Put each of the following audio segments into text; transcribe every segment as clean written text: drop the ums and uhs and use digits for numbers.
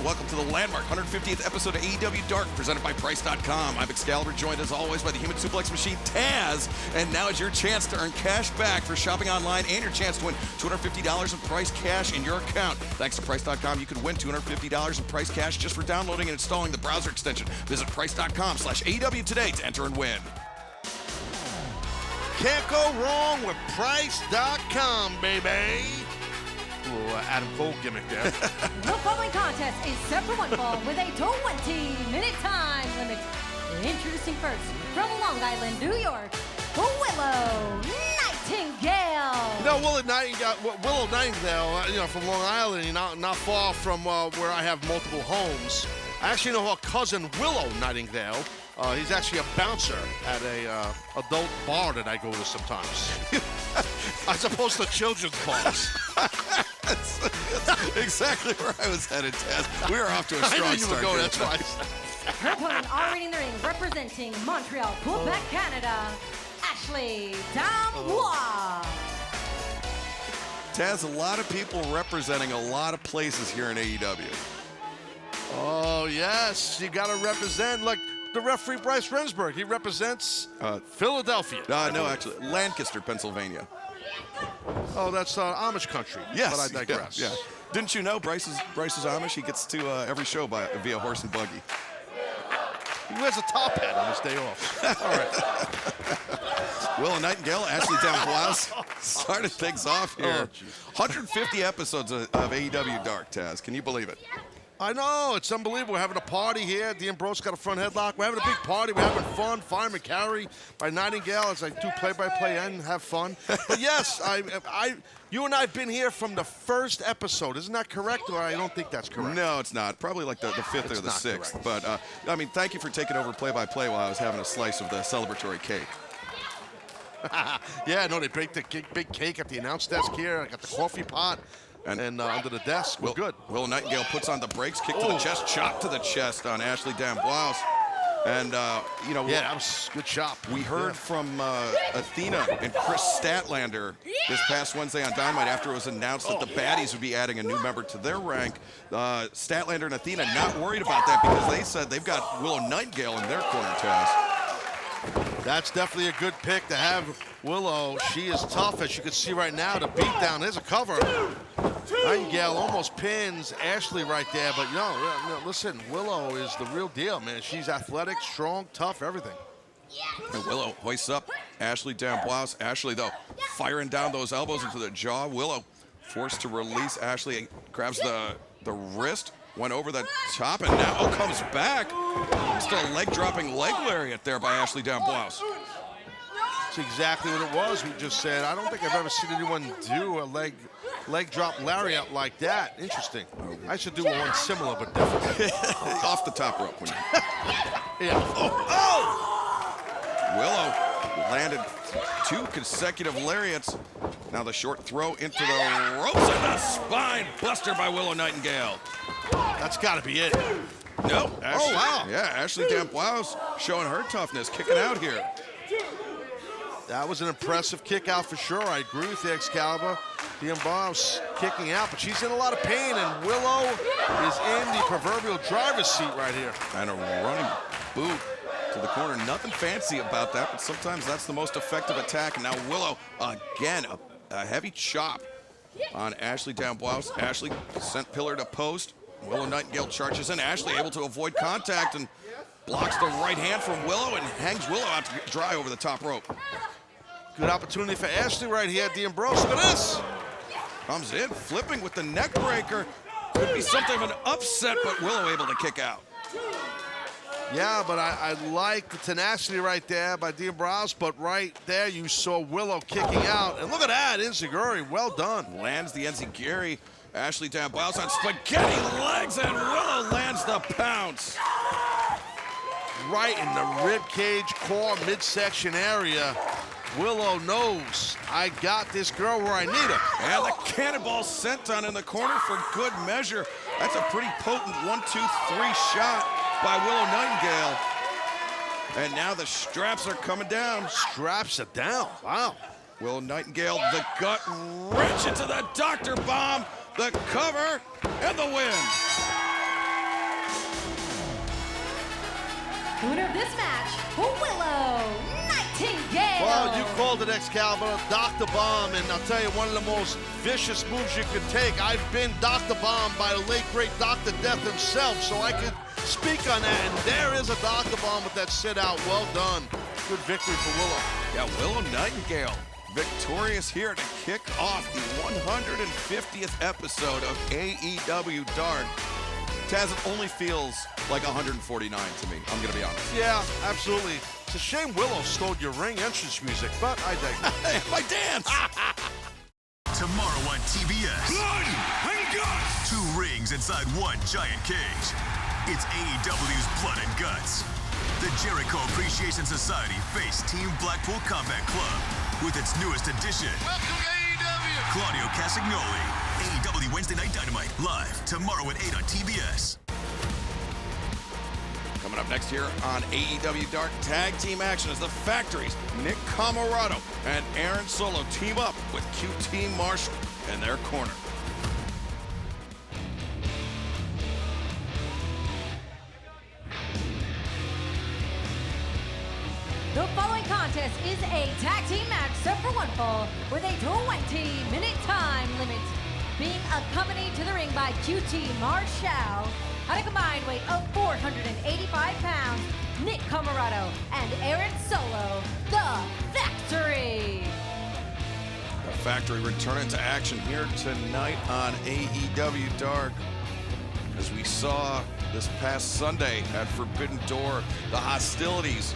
welcome to the landmark 150th episode of AEW Dark, presented by Price.com. I'm Excalibur, joined as always by the human suplex machine, Taz. And now is your chance to earn cash back for shopping online and your chance to win $250 in price cash in your account. Thanks to Price.com, you can win $250 in price cash just for downloading and installing the browser extension. Visit Price.com/AEW today to enter and win. Can't go wrong with Price.com, baby. Little Adam Cole gimmick there. The following contest is set for one fall with a 20-minute time limit. Introducing first, from Long Island, New York, Willow Nightingale. You know, Willow Nightingale, from Long Island, not far from where I have multiple homes. I actually know her cousin, Willow Nightingale. He's actually a bouncer at a adult bar that I go to sometimes. As opposed to children's bars. That's exactly where I was headed, Taz. We are off to a strong start. That's right. Her opponent already in the ring, representing Montreal, Quebec, Canada, Ashley D'Amboise. Taz, a lot of people representing a lot of places here in AEW. Oh, yes. You got to represent, like the referee Bryce Rensburg. He represents Philadelphia. No, actually, Lancaster, Pennsylvania. Oh, that's Amish country. Yes. But I digress. Yeah. Didn't you know Bryce is Amish? He gets to every show via horse and buggy. He wears a top hat on his day off. All right. Willow Nightingale, Ashley D'Amboise started things off here. 150 episodes of AEW Dark, Taz. Can you believe it? I know, it's unbelievable. We're having a party here. Dean Bro's got a front headlock. We're having a big party. We're having fun. Fireman Carry by Nightingale as I do play-by-play and have fun. But yes, you and I have been here from the first episode. Isn't that correct? Or I don't think that's correct. No, it's not. Probably like the fifth or the sixth. Correct. But, thank you for taking over play-by-play while I was having a slice of the celebratory cake. Yeah, no, they baked the big cake at the announce desk here. I got the coffee pot. And under the desk, we're good. Willow Nightingale puts on the brakes, kick to the chest, chop to the chest on Ashley D'Amboise. And, yeah, that was a good chop. We heard from Athena and Chris Statlander this past Wednesday on Dynamite after it was announced that the Baddies would be adding a new member to their rank. Statlander and Athena not worried about that because they said they've got Willow Nightingale in their corner, Taz. That's definitely a good pick to have Willow. She is tough, as you can see right now. The beatdown, there's a cover. Nightingale almost pins Ashley right there, but no, listen, Willow is the real deal, man. She's athletic, strong, tough, everything. And Willow hoists up Ashley D'Amboise. Ashley, though, firing down those elbows into the jaw. Willow forced to release Ashley, grabs the wrist, went over the top, and now comes back. Still a leg-dropping leg lariat there by Ashley D'Amboise. That's exactly what it was. We just said, I don't think I've ever seen anyone do a leg drop lariat like that. Interesting. I should do one similar, but different. Off the top rope. Yeah. Willow landed 2 consecutive lariats. Now the short throw into the ropes and the spine buster by Willow Nightingale. That's got to be it. Nope. Ashley, wow. Yeah, Ashley D'Amboise showing her toughness, kicking out here. That was an impressive kick out for sure. I agree with you, Excalibur. D'Amboise kicking out, but she's in a lot of pain, and Willow is in the proverbial driver's seat right here. And a running boot to the corner. Nothing fancy about that, but sometimes that's the most effective attack. And now Willow, again, a heavy chop on Ashley D'Amboise. Ashley sent pillar to post. Willow Nightingale charges in. Ashley able to avoid contact and blocks the right hand from Willow and hangs Willow out to dry over the top rope. Good opportunity for Ashley right here at D'Amboise. Look at this. Comes in, flipping with the neck breaker. Could be something of an upset, but Willow able to kick out. Yeah, but I like the tenacity right there by D'Amboise, but right there you saw Willow kicking out. And look at that, enziguri, well done. Lands the enziguri. Ashley D'Amboise on spaghetti legs, and Willow lands the pounce. Right in the rib cage, core, midsection area. Willow knows, I got this girl where I need her. And the cannonball senton in the corner for good measure. That's a pretty potent 1-2-3 shot by Willow Nightingale. And now the straps are coming down. Straps are down, wow. Willow Nightingale, the gut wrench into the Dr. Bomb, the cover, and the win. The winner of this match, Willow Nightingale. Well, you called it, Excalibur, Dr. Bomb, and I'll tell you, one of the most vicious moves you could take. I've been Dr. Bomb by the late, great Dr. Death himself, so I could speak on that, and there is a Dr. Bomb with that sit-out. Well done. Good victory for Willow. Yeah, Willow Nightingale victorious here to kick off the 150th episode of AEW Dark. Taz, it only feels like 149 to me, I'm going to be honest. Yeah, absolutely. It's a shame Willow stole your ring entrance music, but I digress. My dance! Tomorrow on TBS. Blood and guts! 2 rings inside 1 giant cage. It's AEW's Blood and Guts. The Jericho Appreciation Society face Team Blackpool Combat Club with its newest addition. Welcome to AEW! Claudio Castagnoli. AEW Wednesday Night Dynamite, live tomorrow at 8 on TBS. Coming up next here on AEW Dark, tag team action as the Factories, Nick Comoroto and Aaron Solo team up with QT Marshall in their corner. The following contest is a tag team match set for 1 fall with a 20-minute time limit. Being accompanied to the ring by QT Marshall at a combined weight of 485 pounds, Nick Comoroto and Aaron Solo, the Factory. The Factory returning to action here tonight on AEW Dark. As we saw this past Sunday at Forbidden Door, the hostilities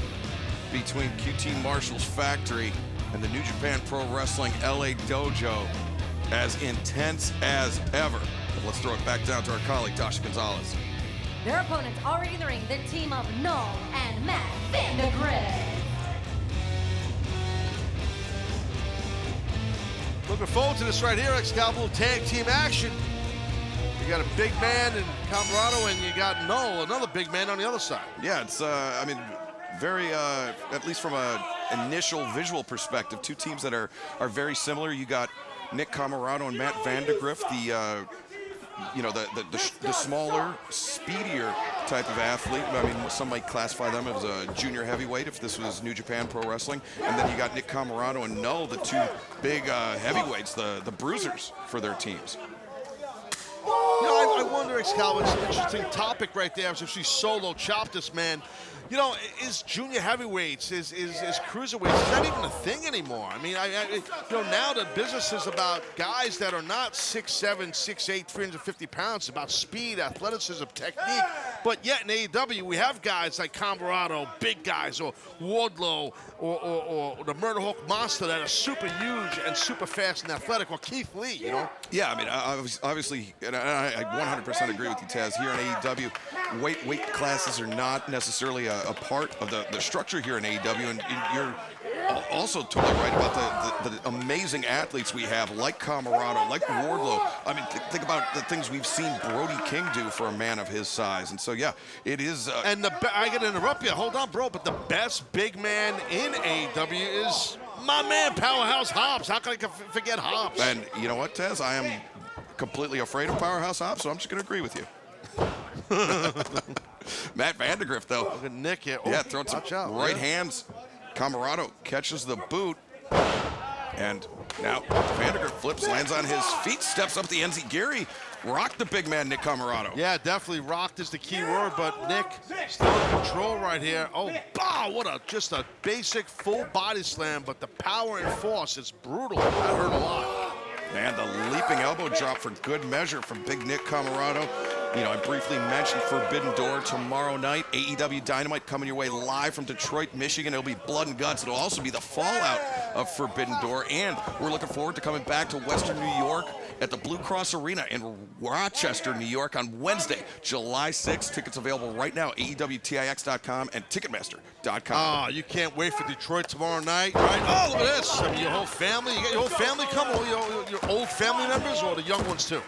between QT Marshall's Factory and the New Japan Pro Wrestling LA Dojo as intense as ever. But let's throw it back down to our colleague, Tasha Gonzalez. Their opponents already in the ring, the team of Null and Matt Vandegrift. Looking forward to this right here, Excalibur. Tag team action. You got a big man in Comoroto, and you got Null, another big man on the other side. Yeah, it's, I mean, very, at least from an initial visual perspective, 2 teams that are very similar. You got Nick Comoroto and Matt Vandegrift, the smaller, speedier type of athlete. I mean, some might classify them as a junior heavyweight if this was New Japan Pro Wrestling. And then you got Nick Comoroto and Null, the 2 big heavyweights, the bruisers for their teams. You know, I wonder, Excalibur, it's an interesting topic right there. As if she Solo chopped this man. You know, is junior heavyweights, is cruiserweights, is that even a thing anymore? I mean, you know, now the business is about guys that are not 6'7", 6'8", 350 pounds. It's about speed, athleticism, technique. But yet in AEW, we have guys like Comoroto, big guys, or Wardlow, or the Murder Hawk Monster that are super huge and super fast and athletic, or Keith Lee, you know? Yeah, I mean, obviously, and I 100% agree with you, Taz. Here in AEW, weight classes are not necessarily a part of the structure here in AEW, and you're also totally right about the amazing athletes we have, like Comoroto, like Wardlow. I mean, think about the things we've seen Brody King do for a man of his size, and so yeah, it is. And I gotta interrupt you. Hold on, bro. But the best big man in AEW is my man, Powerhouse Hobbs. How can I forget Hobbs? And you know what, Taz? I am completely afraid of Powerhouse Hobbs, so I'm just going to agree with you. Matt Vandegrift, though. Look at Nick here. Yeah, throwing some right hands. Comoroto catches the boot. And now Vandegrift flips, lands on his feet, steps up the Enziguri. Rocked the big man, Nick Comoroto. Yeah, definitely rocked is the key word, but Nick still in control right here. Oh, wow, what just a basic full body slam, but the power and force is brutal. That hurt a lot. And the leaping elbow drop for good measure from big Nick Comoroto. You know, I briefly mentioned Forbidden Door tomorrow night. AEW Dynamite coming your way live from Detroit, Michigan. It'll be blood and guts. It'll also be the fallout of Forbidden Door. And we're looking forward to coming back to Western New York at the Blue Cross Arena in Rochester, New York on Wednesday, July 6th. Tickets available right now, AEWTIX.com and Ticketmaster.com. Oh, you can't wait for Detroit tomorrow night, right? Oh, look at this. I mean, your whole family, you got your whole family coming, all your old family members or the young ones too?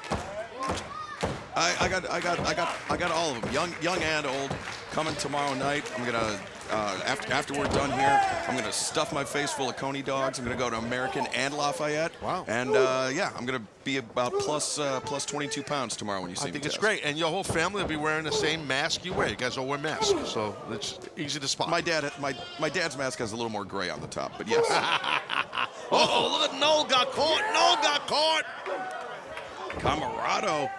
I got all of them, young and old, coming tomorrow night. I'm gonna after we're done here, I'm going to stuff my face full of Coney dogs. I'm going to go to American and Lafayette. Wow. And yeah, I'm going to be about plus 22 pounds tomorrow when you see me. I think it's great. And your whole family will be wearing the same mask you wear. You guys all wear masks, so it's easy to spot. My dad's mask has a little more gray on the top, but yes. Oh, look at Noel got caught. Noel got caught. Camarado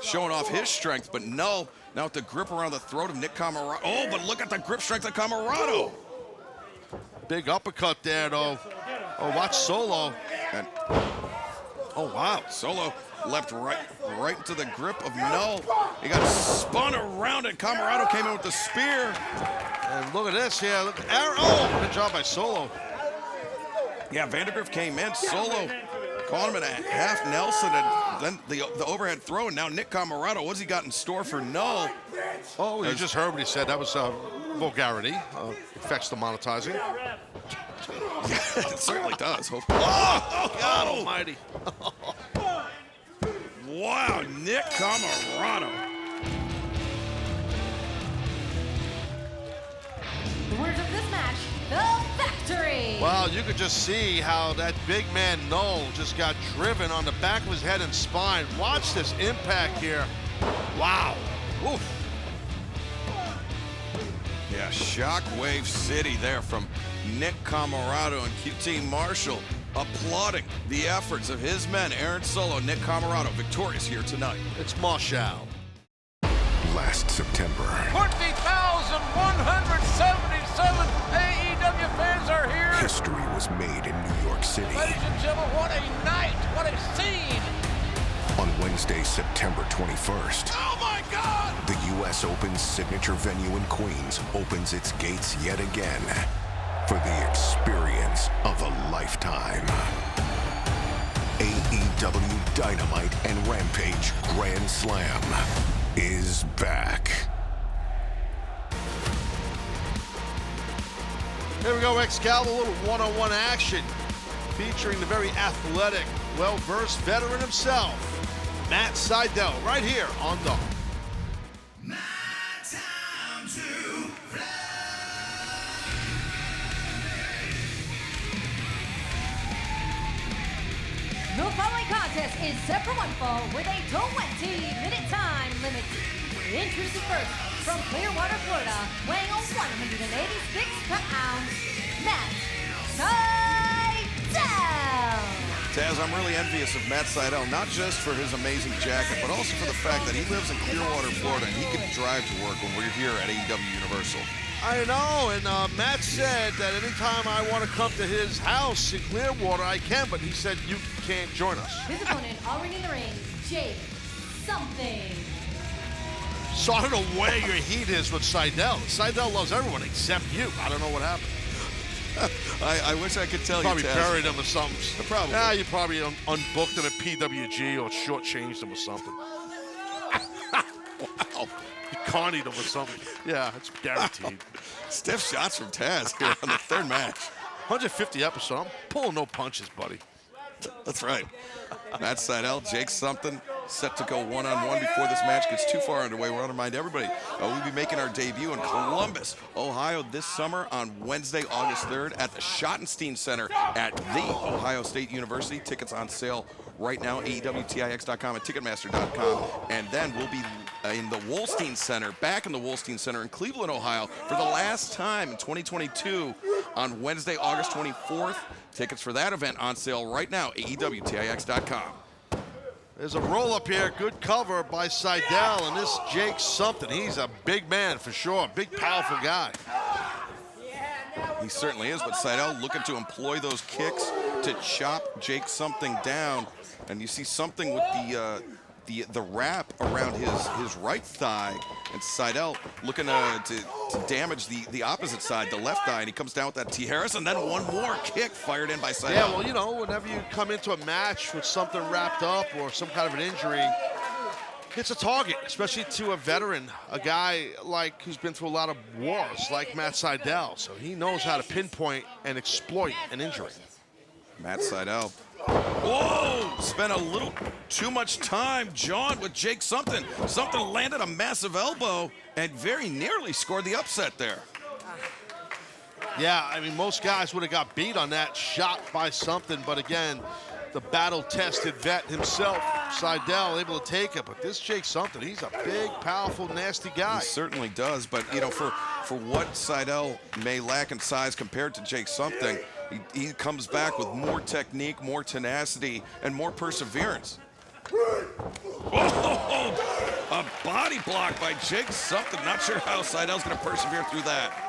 showing off his strength, but no. Now with the grip around the throat of Nick Camarado. Oh, but look at the grip strength of Camarado. Big uppercut there, though. Oh, watch Solo. And, oh, wow. Solo left right into the grip of No. He got spun around, and Camarado came in with the spear. And look at this here. Look at Aaron. Oh, good job by Solo. Yeah, Vandergriff came in. Solo caught him in a half Nelson, and then the overhead throw. And now Nick Camarado, what's he got in store for No? Oh, you just heard what he said. That was vulgarity. Affects the monetizing. Yeah, it certainly does. Oh, God almighty. Wow, Nick Camarado. The winners of this match, the Factory. Wow, you could just see how that big man Noel just got driven on the back of his head and spine. Watch this impact here. Wow. Oof. Yeah, Shockwave City there from Nick Camarado and QT Marshall applauding the efforts of his men. Aaron Solo, Nick Camarado, victorious here tonight. It's Marshall. Last September, 20,177 AEW fans are here. history was made in New York City. Ladies and gentlemen, what a night, what a scene. On Wednesday, September 21st, Oh my God! the U.S. Open's signature venue in Queens opens its gates yet again for the experience of a lifetime. AEW Dynamite and Rampage Grand Slam is back. Here we go, Excalibur, a little one-on-one action featuring the very athletic, well-versed veteran himself, Matt Sydal, right here on the The following contest is set for one fall with a 20-minute time limit. Introducing first, from Clearwater, Florida, weighing 186 pounds, Matt Sydal. Taz, I'm really envious of Matt Sydal, not just for his amazing jacket, but also for the fact that he lives in Clearwater, Florida, and he can drive to work when we're here at AEW Universal. I know, and Matt said that anytime I want to come to his house in Clearwater, I can, but he said you can't join us. His opponent already in the ring, Jade something. So I don't know where your heat is with Sydal. Sydal loves everyone except you. I don't know what happened. I wish I could tell Probably you, Taz. buried him or something. Probably. Yeah, you probably unbooked him at PWG or shortchanged him or something. Wow. You carnied him or something. Yeah, it's guaranteed. Stiff shots from Taz here on the third match. 150 episode. I'm pulling no punches, buddy. That's right. Matt Sydal, Jake something, set to go one-on-one before this match gets too far underway. We want to remind everybody, we'll be making our debut in Columbus, Ohio this summer on Wednesday, August 3rd at the Schottenstein Center at The Ohio State University. Tickets on sale right now, AEWTIX.com and Ticketmaster.com. And then we'll be in the Wolstein Center, back in the Wolstein Center in Cleveland, Ohio, for the last time in 2022 on Wednesday, August 24th. Tickets for that event on sale right now, AEWTIX.com. There's a roll-up here. Good cover by Sydal, and this Jake something. He's a big man for sure. Big, powerful guy. He certainly is, but Sydal looking to employ those kicks to chop Jake something down. And you see something with the wrap around his right thigh, and Sydal looking to damage the opposite side, the left thigh, and he comes down with that T. Harris, and then one more kick fired in by Sydal. Yeah, well, you know, whenever you come into a match with something wrapped up or some kind of an injury, it's a target, especially to a veteran, a guy like who's been through a lot of wars like Matt Sydal. So he knows how to pinpoint and exploit an injury. Matt Sydal. Whoa! Spent a little too much time, John, with Jake something. Something landed a massive elbow and very nearly scored the upset there. Yeah, I mean, most guys would have got beat on that shot by something, but again, the battle-tested vet himself, Sydal, able to take it. But this Jake something, he's a big, powerful, nasty guy. He certainly does, but you know, for what Sydal may lack in size compared to Jake something, he comes back with more technique, more tenacity, and more perseverance. Oh, a body block by Jake something. Not sure how Sydal's going to persevere through that.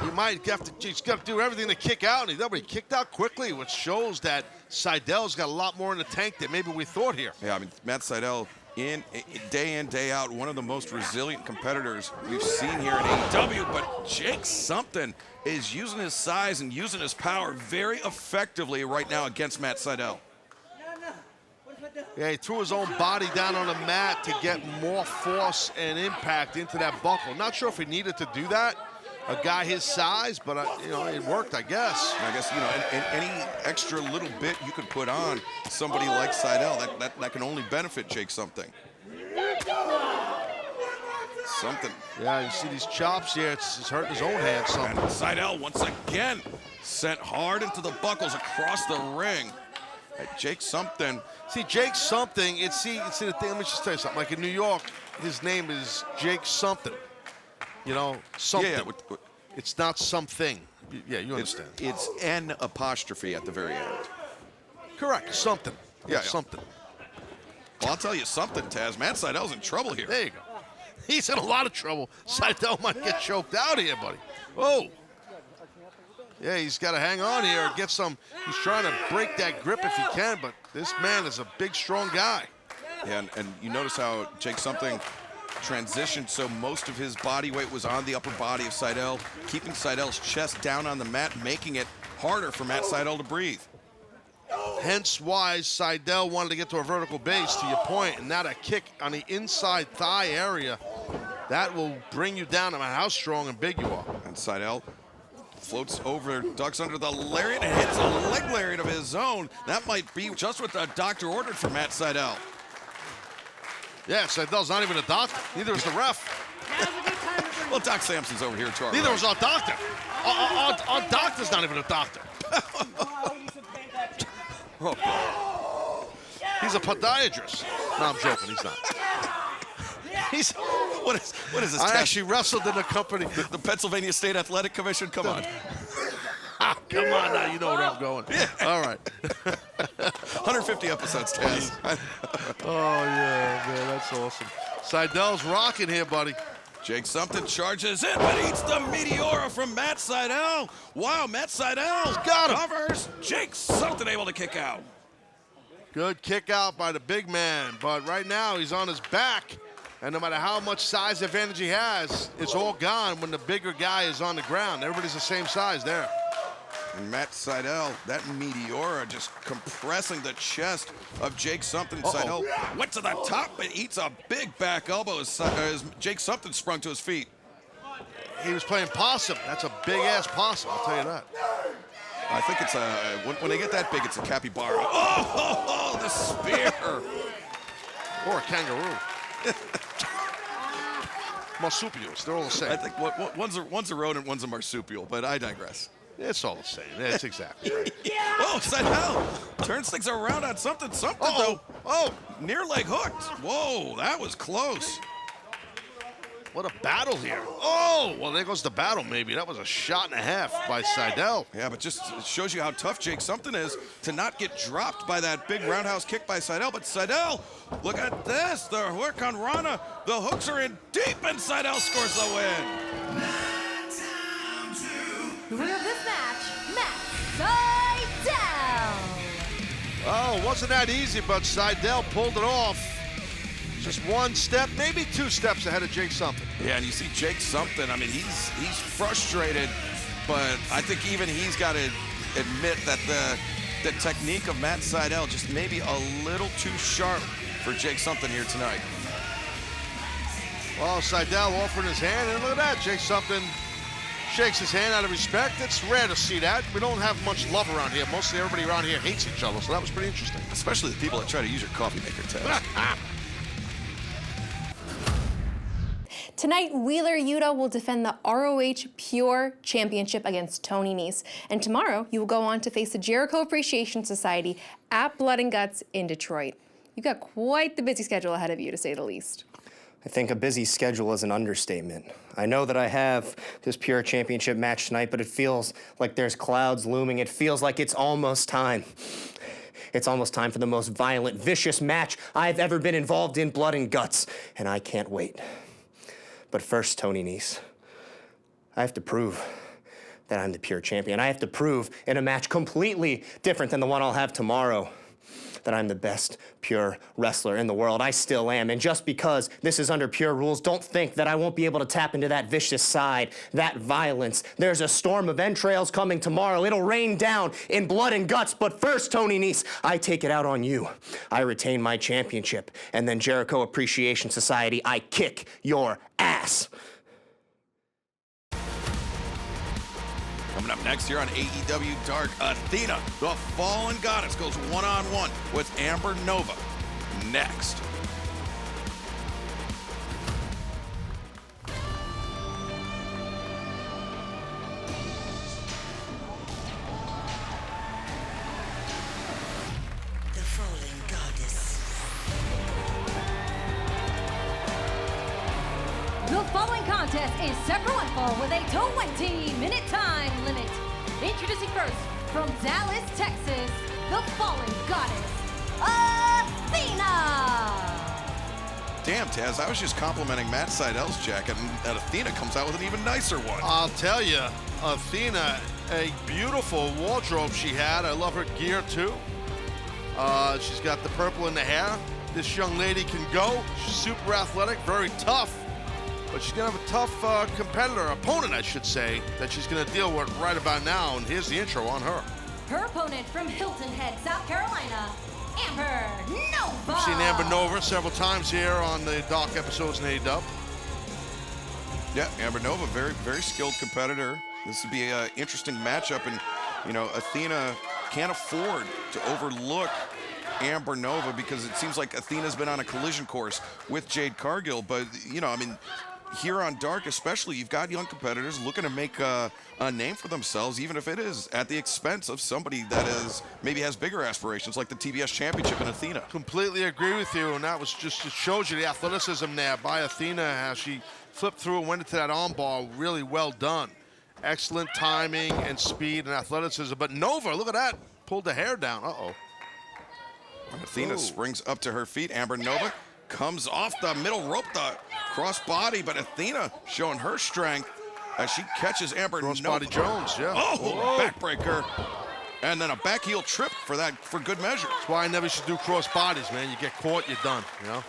You might have to, he's got to do everything to kick out, and he kicked out quickly, which shows that Sydal's got a lot more in the tank than maybe we thought here. Yeah, I mean, Matt Sydal, in, day out, one of the most resilient competitors we've seen here in AEW, but Jake something is using his size and using his power very effectively right now against Matt Sydal. Yeah, he threw his own body down on the mat to get more force and impact into that buckle. Not sure if he needed to do that, a guy his size, but you know, it worked, I guess. I guess, you know, and any extra little bit you could put on somebody like Sydal, that can only benefit Jake something. Something. Yeah, you see these chops here, it's hurting his own hand some. And Sydal once again sent hard into the buckles across the ring. Jake something. See, Jake something, it's the thing, let me just tell you something. Like in New York, his name is Jake something. You know, something. Yeah, it's not something. Yeah, you understand. It's N apostrophe at the very end. Correct, something. Yeah, something. Well, I'll tell you something, Taz. Matt Sydal's in trouble here. There you go. He's in a lot of trouble. Sydal might get choked out here, buddy. Oh. Yeah, he's got to hang on here and get some. He's trying to break that grip if he can, but this man is a big, strong guy. Yeah, and you notice how Jake something transitioned, so most of his body weight was on the upper body of Sydal, keeping Sydal's chest down on the mat, making it harder for Matt Sydal to breathe. Hence why Sydal wanted to get to a vertical base, to your point, and now that kick on the inside thigh area, that will bring you down no matter how strong and big you are. And Sydal floats over, ducks under the lariat, and hits a leg lariat of his own. That might be just what the doctor ordered for Matt Sydal. Yeah, Sydal's not even a doctor. Neither is the ref. Well, Doc Sampson's over here to our Neither right. was our doctor. Our doctor's not even a doctor. He's a podiatrist. No, I'm joking. He's not. He's what is this? I actually wrestled in a company. The Pennsylvania State Athletic Commission. Come on. Come on now, you know where I'm going. Yeah. All right. 150 episodes, Taz. Oh yeah, man, that's awesome. Sydal's rocking here, buddy. Jake something charges in, but eats the Meteora from Matt Sydal. Wow, Matt Sydal got him. covers. Jake something able to kick out. Good kick out by the big man, but right now he's on his back. And no matter how much size advantage he has, it's all gone when the bigger guy is on the ground. Everybody's the same size there. And Matt Sydal, that Meteora just compressing the chest of Jake something. Sydal went to the top and eats a big back elbow as Jake something sprung to his feet. He was playing possum. That's a big-ass possum, I'll tell you that. I think it's a, when they get that big, it's a capybara. Oh, the spear. Or a kangaroo. Marsupials, they're all the same. I think one's a rodent, one's a marsupial, but I digress. It's all the same. That's exactly right. Oh, Sydal turns things around on something though. Oh, near leg hooked. Whoa, that was close. What a battle here. Oh, well, there goes the battle, maybe. That was a shot and a half by Sydal. Yeah, but just it shows you how tough Jake something is to not get dropped by that big roundhouse kick by Sydal. But Sydal, look at this. The hook on Rana. The hooks are in deep, and Sydal scores the win. The winner of this match, Matt Sydal. Oh, wasn't that easy, but Sydal pulled it off. Just one step, maybe two steps ahead of Jake something. Yeah, and you see Jake something. I mean, he's frustrated, but I think even he's got to admit that the technique of Matt Sydal just maybe a little too sharp for Jake something here tonight. Well, Sydal offering his hand, and look at that. Jake something shakes his hand out of respect. It's rare to see that. We don't have much love around here. Mostly everybody around here hates each other, so that was pretty interesting. Especially the people that try to use your coffee maker, Ted. Tonight, Wheeler Yuta will defend the ROH Pure Championship against Toni Nese. And tomorrow, you will go on to face the Jericho Appreciation Society at Blood and Guts in Detroit. You've got quite the busy schedule ahead of you, to say the least. I think a busy schedule is an understatement. I know that I have this Pure Championship match tonight, but it feels like there's clouds looming. It feels like it's almost time. It's almost time for the most violent, vicious match I've ever been involved in, Blood and Guts, and I can't wait. But first, Toni Nese, I have to prove that I'm the Pure Champion. I have to prove in a match completely different than the one I'll have tomorrow that I'm the best Pure wrestler in the world. I still am, and just because this is under Pure rules, don't think that I won't be able to tap into that vicious side, that violence. There's a storm of entrails coming tomorrow. It'll rain down in blood and guts, but first, Toni Nese, I take it out on you. I retain my championship, and then Jericho Appreciation Society, I kick your ass. Coming up next here on AEW Dark, Athena, the Fallen Goddess, goes one-on-one with Amber Nova. Next. The Fallen Goddess. The following contest is set for one fall with a 20-minute time limit. Introducing first, from Dallas, Texas, the Fallen Goddess, Athena! Damn, Taz, I was just complimenting Matt Seidel's jacket, and Athena comes out with an even nicer one. I'll tell you, Athena, a beautiful wardrobe she had. I love her gear, too. She's got the purple in the hair. This young lady can go. She's super athletic, very tough. But she's going to have a tough opponent, I should say, that she's going to deal with right about now. And here's the intro on her. Her opponent from Hilton Head, South Carolina, Amber Nova. We've seen Amber Nova several times here on the Dark episodes in AEW. Yeah, Amber Nova, very, very skilled competitor. This would be an interesting matchup, and, you know, Athena can't afford to overlook Amber Nova because it seems like Athena's been on a collision course with Jade Cargill, but, you know, I mean, here on Dark especially, you've got young competitors looking to make a name for themselves, even if it is at the expense of somebody that is maybe has bigger aspirations, like the TBS Championship and Athena. Completely agree with you, and that was just, it shows you the athleticism there by Athena, how she flipped through and went into that armbar. Really well done. Excellent timing and speed and athleticism. But Nova, look at that, pulled the hair down. Uh-oh. Athena springs up to her feet. Amber Nova comes off the middle rope, the cross body, but Athena showing her strength as she catches Amber Nova. Cross body Jones, yeah. Oh, backbreaker. And then a back heel trip for good measure. That's why I never should do cross bodies, man. You get caught, you're done, you know?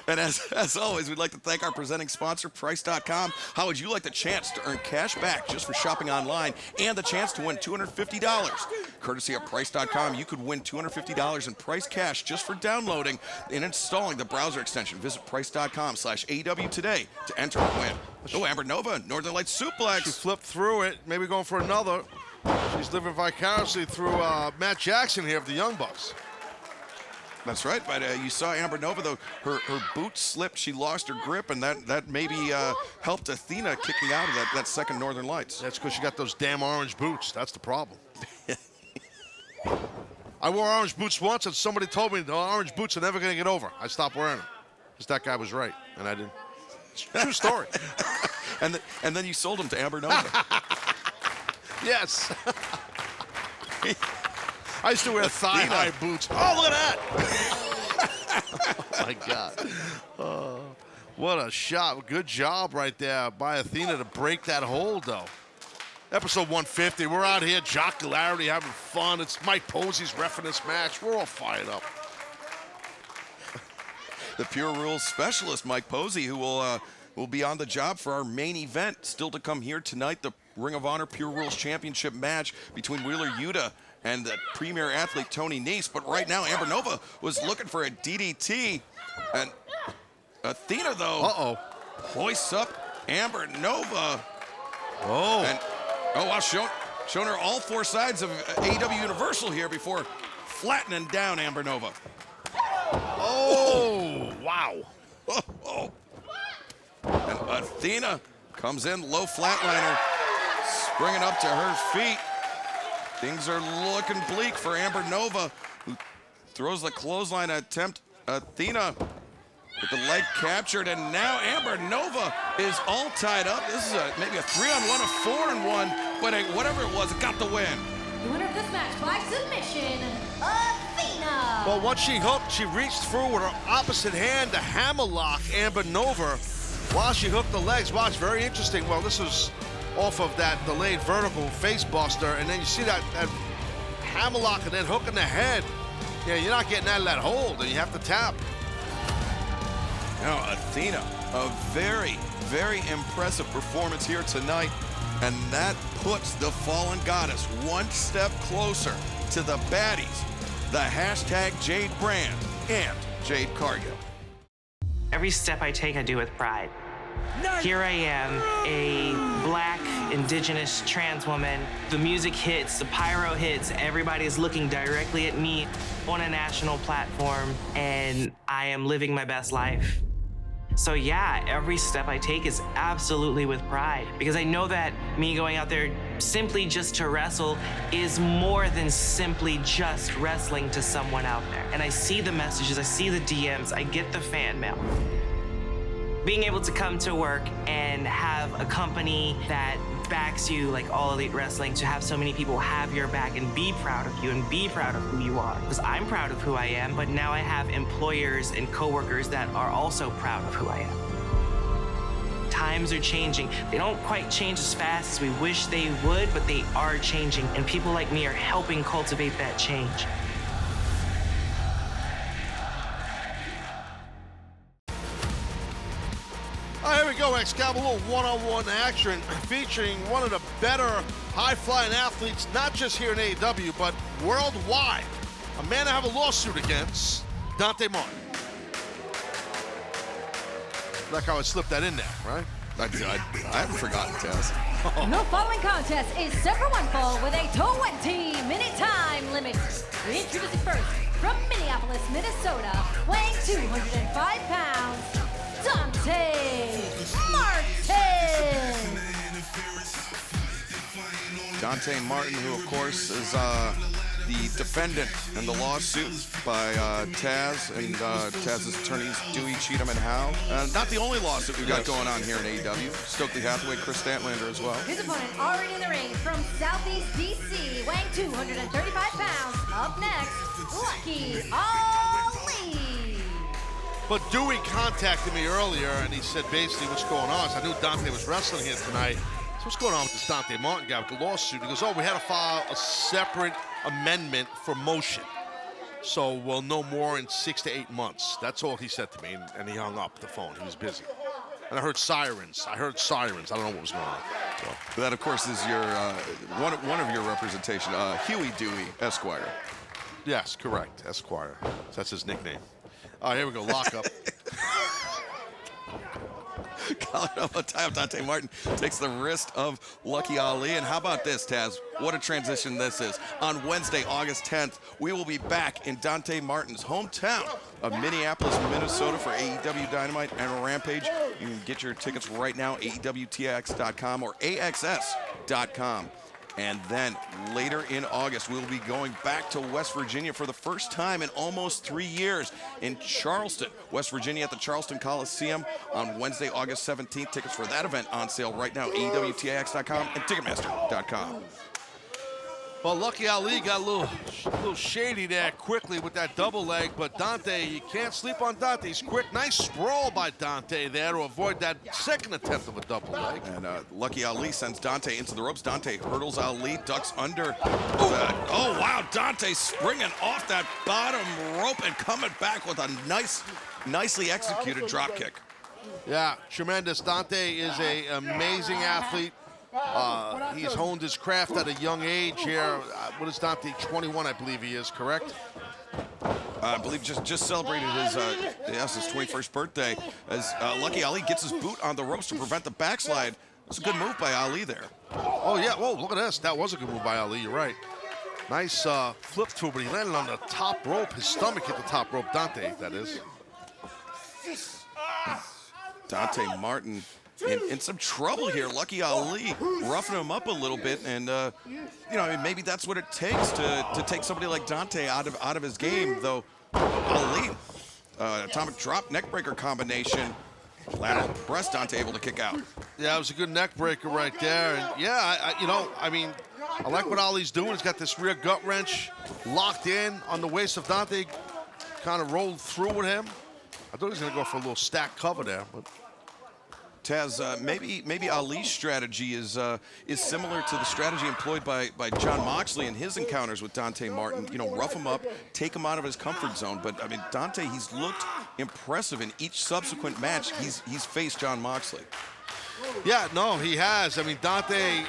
And as always, we'd like to thank our presenting sponsor, Price.com. How would you like the chance to earn cash back just for shopping online and the chance to win $250? Courtesy of Price.com, you could win $250 in price cash just for downloading and installing the browser extension. Visit Price.com/AEW today to enter and win. Oh, Amber Nova, Northern Lights suplex. She flipped through it, maybe going for another. She's living vicariously through Matt Jackson here of the Young Bucks. That's right, but you saw Amber Nova, though, her boot slipped, she lost her grip, and that maybe helped Athena kicking out of that second Northern Lights. That's because she got those damn orange boots. That's the problem. I wore orange boots once, and somebody told me the orange boots are never going to get over. I stopped wearing them because that guy was right, and I didn't. It's a true story. and then you sold them to Amber Nova. Yes. I used to wear thigh-high boots. Oh, look at that! Oh, my God. Oh, what a shot. Good job right there by Athena to break that hold, though. Episode 150. We're out here, jocularity, having fun. It's Mike Posey's reffing this match. We're all fired up. The Pure Rules specialist, Mike Posey, who will be on the job for our main event. Still to come here tonight, the Ring of Honor Pure Rules Championship match between Wheeler Yuta and the premier athlete Toni Nese. But right now, Amber Nova was looking for a DDT. And Athena, though, hoists up Amber Nova. Oh. And, wow, showing her all four sides of AEW Universal here before flattening down Amber Nova. Oh, Wow. Oh. And Athena comes in, low flatliner, springing up to her feet. Things are looking bleak for Amber Nova, who throws the clothesline attempt. Athena with the leg captured, and now Amber Nova is all tied up. This is maybe a 3-on-1, a 4-on-1, but whatever it was, it got the win. The winner of this match by submission, Athena. Well, once she hooked, she reached through with her opposite hand to hammerlock Amber Nova while she hooked the legs. Watch, very interesting. Well, this was off of that delayed vertical face buster, and then you see that hammerlock and then hook in the head. Yeah, you're not getting out of that hold, and you have to tap. Now, Athena, a very, very impressive performance here tonight, and that puts the Fallen Goddess one step closer to the baddies, the hashtag Jade brand and Jade Cargill. Every step I take, I do with pride. Here I am, a black, indigenous, trans woman. The music hits, the pyro hits, everybody's looking directly at me on a national platform, and I am living my best life. So yeah, every step I take is absolutely with pride, because I know that me going out there simply just to wrestle is more than simply just wrestling to someone out there. And I see the messages, I see the DMs, I get the fan mail. Being able to come to work and have a company that backs you like All Elite Wrestling, to have so many people have your back and be proud of you and be proud of who you are. Because I'm proud of who I am, but now I have employers and coworkers that are also proud of who I am. Times are changing. They don't quite change as fast as we wish they would, but they are changing, and people like me are helping cultivate that change. Here we go, Excalibur, a little one-on-one action featuring one of the better high-flying athletes, not just here in AEW, but worldwide. A man I have a lawsuit against, Dante Martin. Like how I slipped that in there, right? I haven't forgotten, Taz. The following contest is set for one fall with a 20-minute time limit. Introducing first, from Minneapolis, Minnesota, weighing 205 pounds, Dante Martin. Dante Martin, who of course is the defendant in the lawsuit by Taz and Taz's attorneys Dewey, Cheatham, and Howe. Not the only lawsuit we've got going on here in AEW. Stokely Hathaway, Chris Statlander as well. His opponent already in the ring from Southeast DC, weighing 235 pounds. Up next, Lucky Ali. But Dewey contacted me earlier, and he said basically what's going on. So I knew Dante was wrestling here tonight. So what's going on with this Dante Martin guy with the lawsuit? He goes, oh, we had to file a separate amendment for motion. So we'll know more in 6 to 8 months. That's all he said to me, and he hung up the phone. He was busy. And I heard sirens. I don't know what was going on. So. That, of course, is your one of your representation, Huey Dewey, Esquire. Yes, correct, Esquire. That's his nickname. All right, here we go, lockup. Calling up a tie up. Dante Martin takes the wrist of Lucky Ali. And how about this, Taz? What a transition this is. On Wednesday, August 10th, we will be back in Dante Martin's hometown of Minneapolis, Minnesota for AEW Dynamite and Rampage. You can get your tickets right now, AEWTX.com or AXS.com. And then later in August, we'll be going back to West Virginia for the first time in almost 3 years in Charleston, West Virginia at the Charleston Coliseum on Wednesday, August 17th. Tickets for that event on sale right now, AEWTIX.com and Ticketmaster.com. Well, Lucky Ali got a little shady there quickly with that double leg, but Dante, you can't sleep on Dante. He's quick. Nice sprawl by Dante there to avoid that second attempt of a double leg. And Lucky Ali sends Dante into the ropes. Dante hurdles Ali, ducks under. Oh, wow, Dante springing off that bottom rope and coming back with a nicely executed drop kick. Yeah, tremendous. Dante is an amazing athlete. He's honed his craft at a young age here. What is Dante? 21, I believe he is, correct? I believe just celebrated his 21st birthday as Lucky Ali gets his boot on the ropes to prevent the backslide. It's a good move by Ali there. Oh, yeah. Whoa, look at this. That was a good move by Ali. You're right. Nice flip through, but he landed on the top rope. His stomach hit the top rope. Dante, that is. Dante Martin in some trouble here. Lucky Ali roughing him up a little bit, and you know, I mean, maybe that's what it takes to take somebody like Dante out of his game. Though Ali, atomic drop neckbreaker combination, lateral press. Dante able to kick out. Yeah, it was a good neckbreaker right there. And yeah, you know, I mean, I like what Ali's doing. He's got this rear gut wrench locked in on the waist of Dante. Kind of rolled through with him. I thought he was going to go for a little stack cover there, but. Taz, maybe Ali's strategy is similar to the strategy employed by Jon Moxley in his encounters with Dante Martin. You know, rough him up, take him out of his comfort zone. But I mean, Dante, he's looked impressive in each subsequent match he's faced Jon Moxley. Yeah, no, he has. I mean, Dante,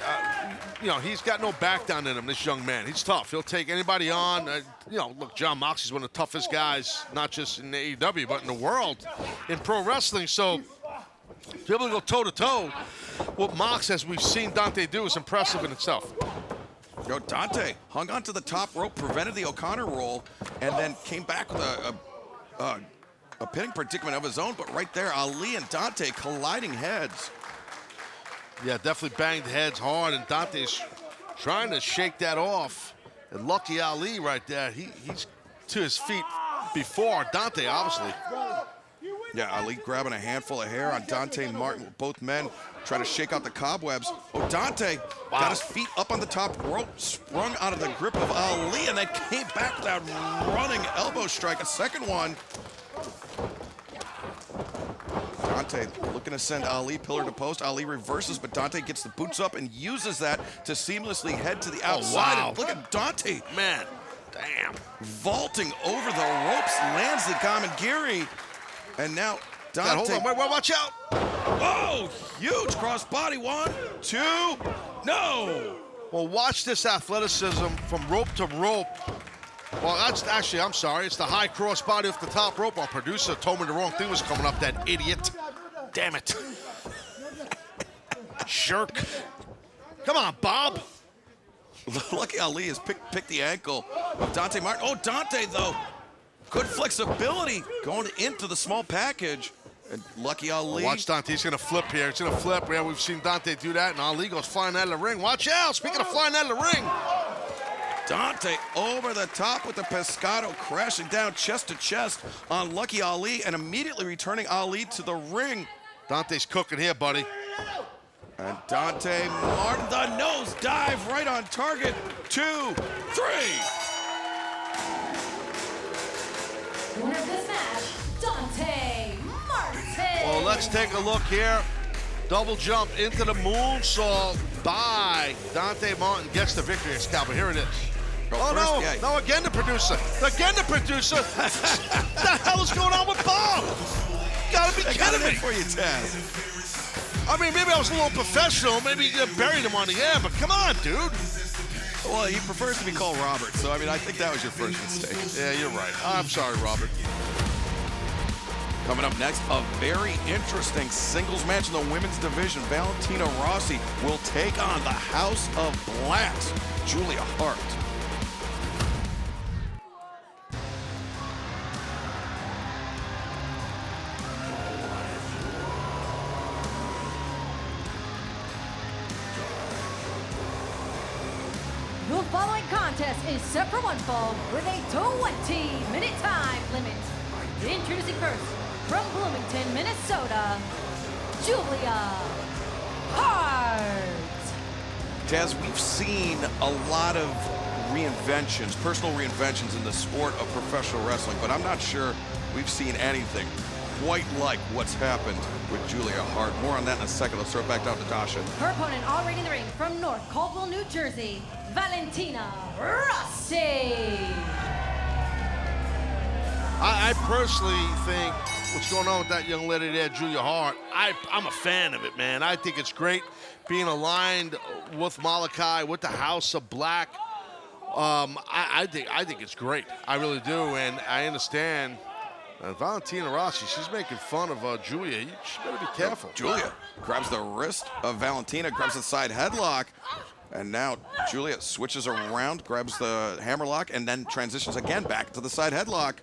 you know, he's got no back down in him, this young man. He's tough. He'll take anybody on. You know, look, Jon Moxley's one of the toughest guys, not just in AEW, but in the world in pro wrestling. So to be able to go toe-to-toe, what Mox, as we've seen Dante do, is impressive in itself. Yo, Dante hung onto the top rope, prevented the O'Connor roll, and then came back with a pinning predicament of his own. But right there, Ali and Dante colliding heads. Yeah, definitely banged heads hard, and Dante's trying to shake that off. And lucky Ali right there, he's to his feet before Dante, obviously. Yeah, Ali grabbing a handful of hair on Dante Martin. Both men try to shake out the cobwebs. Oh, Dante got his feet up on the top rope, sprung out of the grip of Ali, and then came back with that running elbow strike, a second one. Dante looking to send Ali pillar to post. Ali reverses, but Dante gets the boots up and uses that to seamlessly head to the outside. Oh, wow. And look at Dante. Man, damn. Vaulting over the ropes, lands the Kamigiri. And now Dante. Hold on, wait, watch out. Oh, huge crossbody. 1, 2, no. Well, watch this athleticism from rope to rope. Well, that's actually, I'm sorry, it's the high crossbody off the top rope. Our producer told me the wrong thing was coming up, that idiot. Damn it. Jerk. Come on, Bob. Lucky Ali has picked the ankle of Dante Martin. Oh, Dante, though. Good flexibility going into the small package. And Lucky Ali. Watch Dante, he's gonna flip here. It's gonna flip. Yeah, we've seen Dante do that, and Ali goes flying out of the ring. Watch out, speaking of flying out of the ring. Dante over the top with the pescado, crashing down chest to chest on Lucky Ali and immediately returning Ali to the ring. Dante's cooking here, buddy. And Dante Martin, the nose dive right on target. 2, 3. Winner of this match, Dante Martin. Well, let's take a look here. Double jump into the moonsault by Dante Martin. Gets the victory at Scalper. Here it is. Oh, no. Yeah. No, again the producer. Again the producer. What the hell is going on with Bob? Gotta be kidding me. For you, Taz. I mean, maybe I was a little professional. Maybe you buried him on the air, but come on, dude. Well, he prefers to be called Robert, so I mean, I think that was your first mistake. Yeah, you're right. I'm sorry, Robert. Coming up next, a very interesting singles match in the women's division. Valentina Rossi will take on the House of Blacks, Julia Hart. The following contest is set for one fall with a 20-minute time limit. Introducing first, from Bloomington, Minnesota, Julia Hart. Taz, we've seen a lot of reinventions, personal reinventions in the sport of professional wrestling, but I'm not sure we've seen anything quite like what's happened with Julia Hart. More on that in a second. Let's throw it back down to Dasha. Her opponent already in the ring from North Caldwell, New Jersey, Valentina Rossi. I personally think what's going on with that young lady there, Julia Hart, I'm a fan of it, man. I think it's great being aligned with Malakai, with the House of Black. I think it's great. I really do, and I understand. Valentina Rossi, she's making fun of Julia. She better be careful. Julia grabs the wrist of Valentina, grabs the side headlock, and now Julia switches around, grabs the hammerlock, and then transitions again back to the side headlock.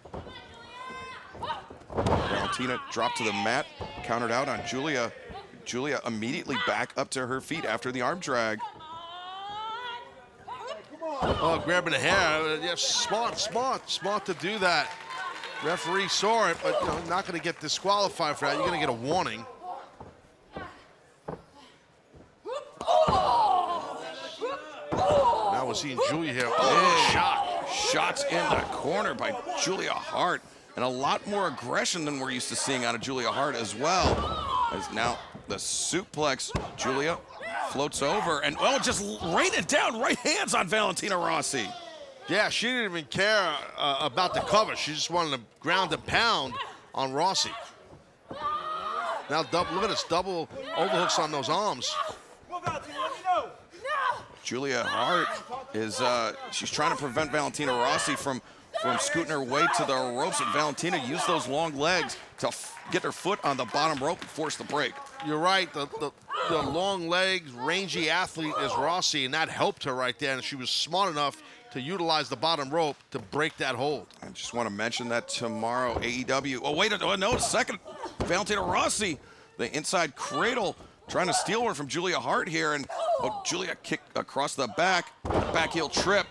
Valentina dropped to the mat, countered out on Julia. Julia immediately back up to her feet after the arm drag. Oh, grabbing the hair. Yeah, smart to do that. Referee saw it, but not going to get disqualified for that. You're going to get a warning. Now we're seeing Julia here. Shots in the corner by Julia Hart. And a lot more aggression than we're used to seeing out of Julia Hart as well. As now the suplex, Julia floats over and just rain it down. Right hands on Valentina Rossi. Yeah, she didn't even care about the cover. She just wanted to ground and pound on Rossi. Now look at this, double overhooks on those arms. Julia Hart is she's trying to prevent Valentina Rossi from scooting her way to the ropes, and Valentina used those long legs to get her foot on the bottom rope and force the break. You're right. The long legs, rangy athlete is Rossi, and that helped her right there. And she was smart enough to utilize the bottom rope to break that hold. I just want to mention that tomorrow, AEW. Oh, wait, no, second. Valentina Rossi, the inside cradle, trying to steal one from Julia Hart here. And Julia kicked across the back heel trip.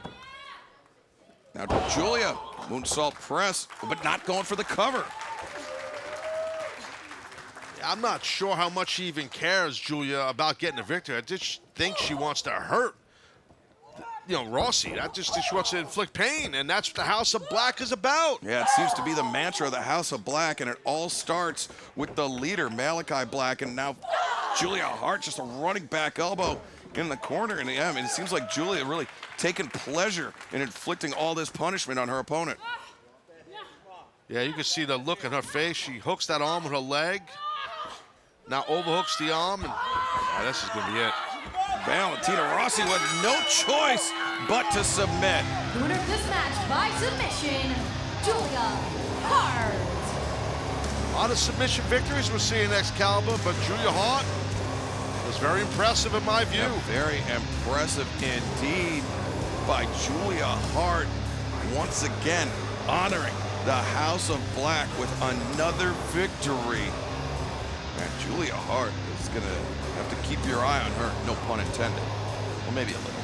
Now Julia, moonsault press, but not going for the cover. I'm not sure how much she even cares, Julia, about getting a victory. I just think she wants to hurt, Rossi. She wants to inflict pain, and that's what the House of Black is about. Yeah, it seems to be the mantra of the House of Black, and it all starts with the leader, Malakai Black, and now Julia Hart just a running back elbow in the corner. And yeah, I mean, it seems like Julia really taking pleasure in inflicting all this punishment on her opponent. Yeah, you can see the look in her face. She hooks that arm with her leg. Now overhooks the arm, and this is going to be it. Valentina Rossi with no choice but to submit. The winner of this match by submission, Julia Hart. A lot of submission victories we're seeing Excalibur, but Julia Hart was very impressive in my view. Yeah, very impressive indeed by Julia Hart. Once again, honoring the House of Black with another victory. Man, Julia Hart is going to have to keep your eye on her, no pun intended. Well, maybe a little.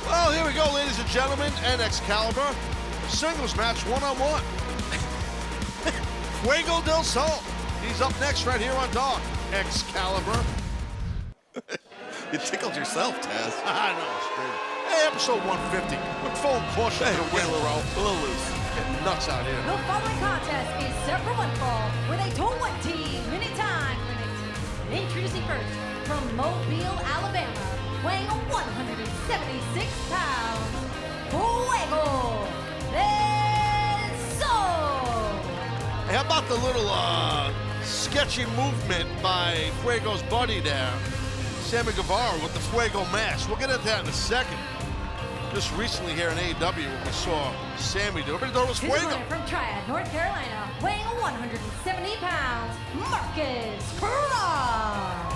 Well, here we go, ladies and gentlemen, and Excalibur. Singles match, one-on-one. Fuego del Sol. He's up next right here on Dark. Excalibur. You tickled yourself, Taz. I know, it's great. Hey, episode 150. We're full caution to the wind. A little loose. Getting nuts out here. The following contest is set for one fall with a 20-minute time limit. Introducing first, from Mobile, Alabama, weighing 176 pounds, Fuego del Sol. Hey, how about the little sketchy movement by Fuego's buddy there, Sammy Guevara, with the Fuego mask? We'll get into that in a second. Just recently here in AEW, we saw Sammy do. Everybody thought it was His Fuego. opponent from Triad, North Carolina, weighing 170 pounds, Marcus Cross.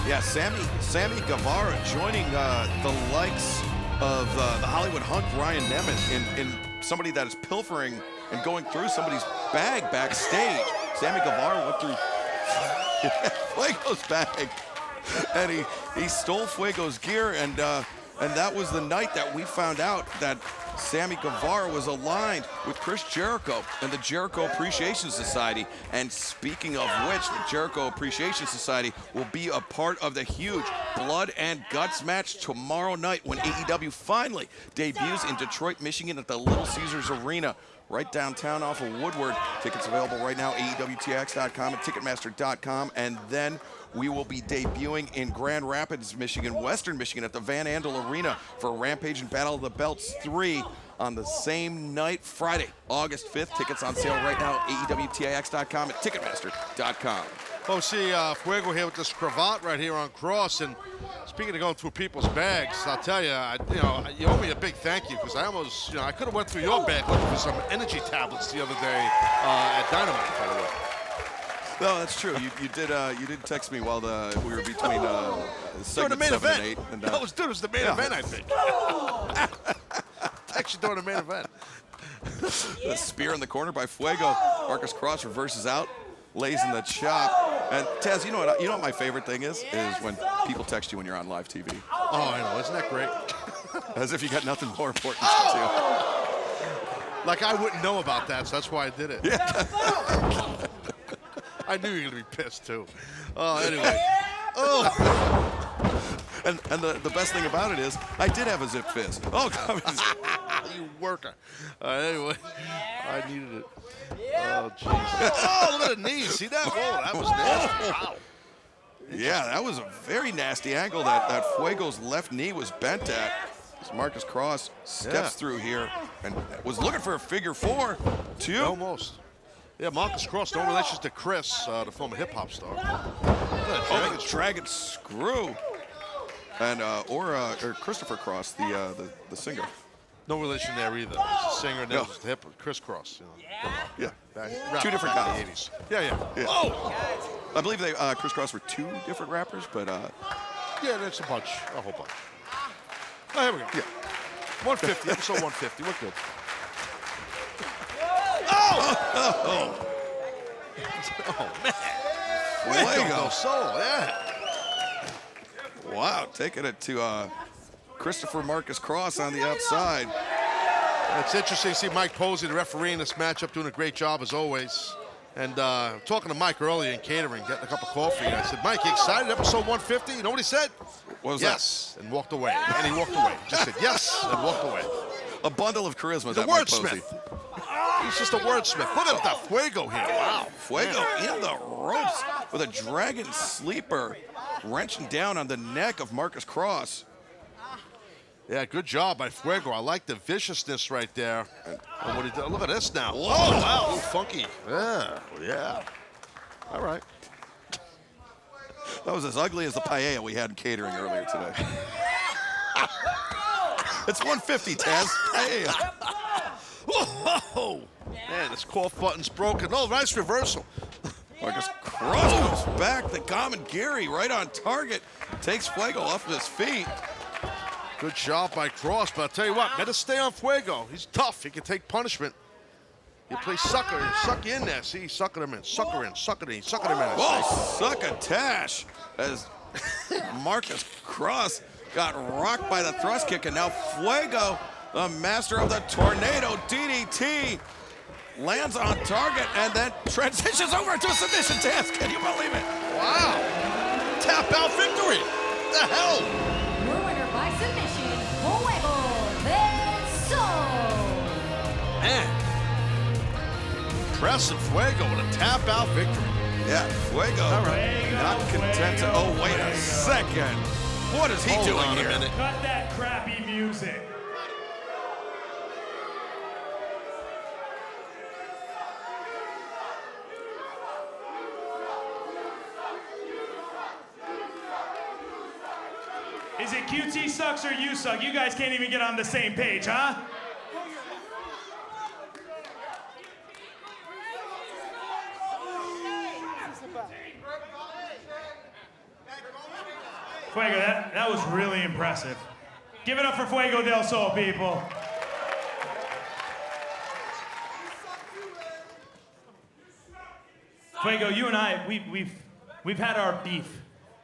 Yeah, Sammy Guevara joining the likes of the Hollywood hunk Ryan Nemeth in somebody that is pilfering and going through somebody's bag backstage. Sammy Guevara went through Fuego's bag, and he stole Fuego's gear, and that was the night that we found out that Sammy Guevara was aligned with Chris Jericho and the Jericho Appreciation Society. And speaking of which, the Jericho Appreciation Society will be a part of the huge Blood and Guts match tomorrow night when AEW finally debuts in Detroit, Michigan at the Little Caesars Arena right downtown off of Woodward. Tickets available right now, AEWTX.com and Ticketmaster.com. And then we will be debuting in Grand Rapids, Michigan, Western Michigan at the Van Andel Arena for Rampage and Battle of the Belts 3 on the same night, Friday, August 5th. Tickets on sale right now, AEWTX.com and Ticketmaster.com. Oh, see Fuego here with this cravat right here on Cross. And speaking of going through people's bags, I'll tell you, you owe me a big thank you, because I almost, I could have went through your bag looking for some energy tablets the other day at Dynamite, by the way. No, that's true. You did text me while we were between during the main 7 event. and 8. And, It was the main event, I think. Text you during the main event. The spear in the corner by Fuego. Marcus Cross reverses out, lays in the chop. And Taz, you know what my favorite thing is when people text you when you're on live TV. Oh, I know. Isn't that great? As if you got nothing more important to do. Like I wouldn't know about that, so that's why I did it. Yeah. I knew you were going to be pissed, too. Oh, anyway. Oh. And the best thing about it is, I did have a zip fist. Oh, God. You worker. Anyway, I needed it. Oh, jeez. Oh, look at the knee. See that? Whoa, that was nasty. Wow. Yeah, that was a very nasty angle that Fuego's left knee was bent at. As Marcus Cross steps through here and was looking for a figure 4, 2. Almost. Yeah, Marcus Cross, no relation to Chris, the former hip-hop star. Oh, the Dragon Screw. And, or Christopher Cross, the singer. No relation there either. There's a singer and then there's the hip Chris Cross. You know, yeah. 2 different guys. In the 80s. Yeah. Oh! I believe they Chris Cross were 2 different rappers, but yeah, that's a bunch, a whole bunch. Oh, here we go. Yeah. 150, episode 150. We're good. Oh, man. Fuego. Soul, yeah. Wow, taking it to Christopher Marcus Cross on the outside. It's interesting to see Mike Posey, the referee in this matchup, doing a great job as always. And talking to Mike earlier in catering, getting a cup of coffee, and I said, Mike, you excited? Episode 150? You know what he said? What was yes, and walked away. And he walked away. Just said yes, and walked away. A bundle of charisma. The wordsmith. He's just a wordsmith. Look at that Fuego here. Wow. Fuego in the ropes with a dragon sleeper wrenching down on the neck of Marcus Cross. Yeah, good job by Fuego. I like the viciousness right there. And what he did. Look at this now. Whoa. Oh, wow. A little funky. Yeah. All right. That was as ugly as the paella we had in catering earlier today. It's 150, Taz. Paella. Whoa. Man, this cough button's broken. Oh, nice reversal. Marcus Cross goes back. The common Gary right on target. Takes Fuego off of his feet. Good job by Cross, but I'll tell you what, better stay on Fuego. He's tough. He can take punishment. You play sucker, suck you in there. See, sucker him in, sucker in, sucker in, sucker him in. Whoa, succotash as Marcus Cross got rocked by the thrust kick, and now Fuego, the master of the tornado DDT, lands on target and then transitions over to a submission dance. Can you believe it? Wow. Tap out victory. What the hell? Your winner by submission, Fuego del Sol. Man. Impressive Fuego with a tap out victory. Yeah, Fuego not content to, oh, wait a second. What is he doing here? Cut that crappy music. Is it QT sucks or you suck? You guys can't even get on the same page, huh? Fuego, that was really impressive. Give it up for Fuego del Sol, people. Fuego, you and I, we've had our beef.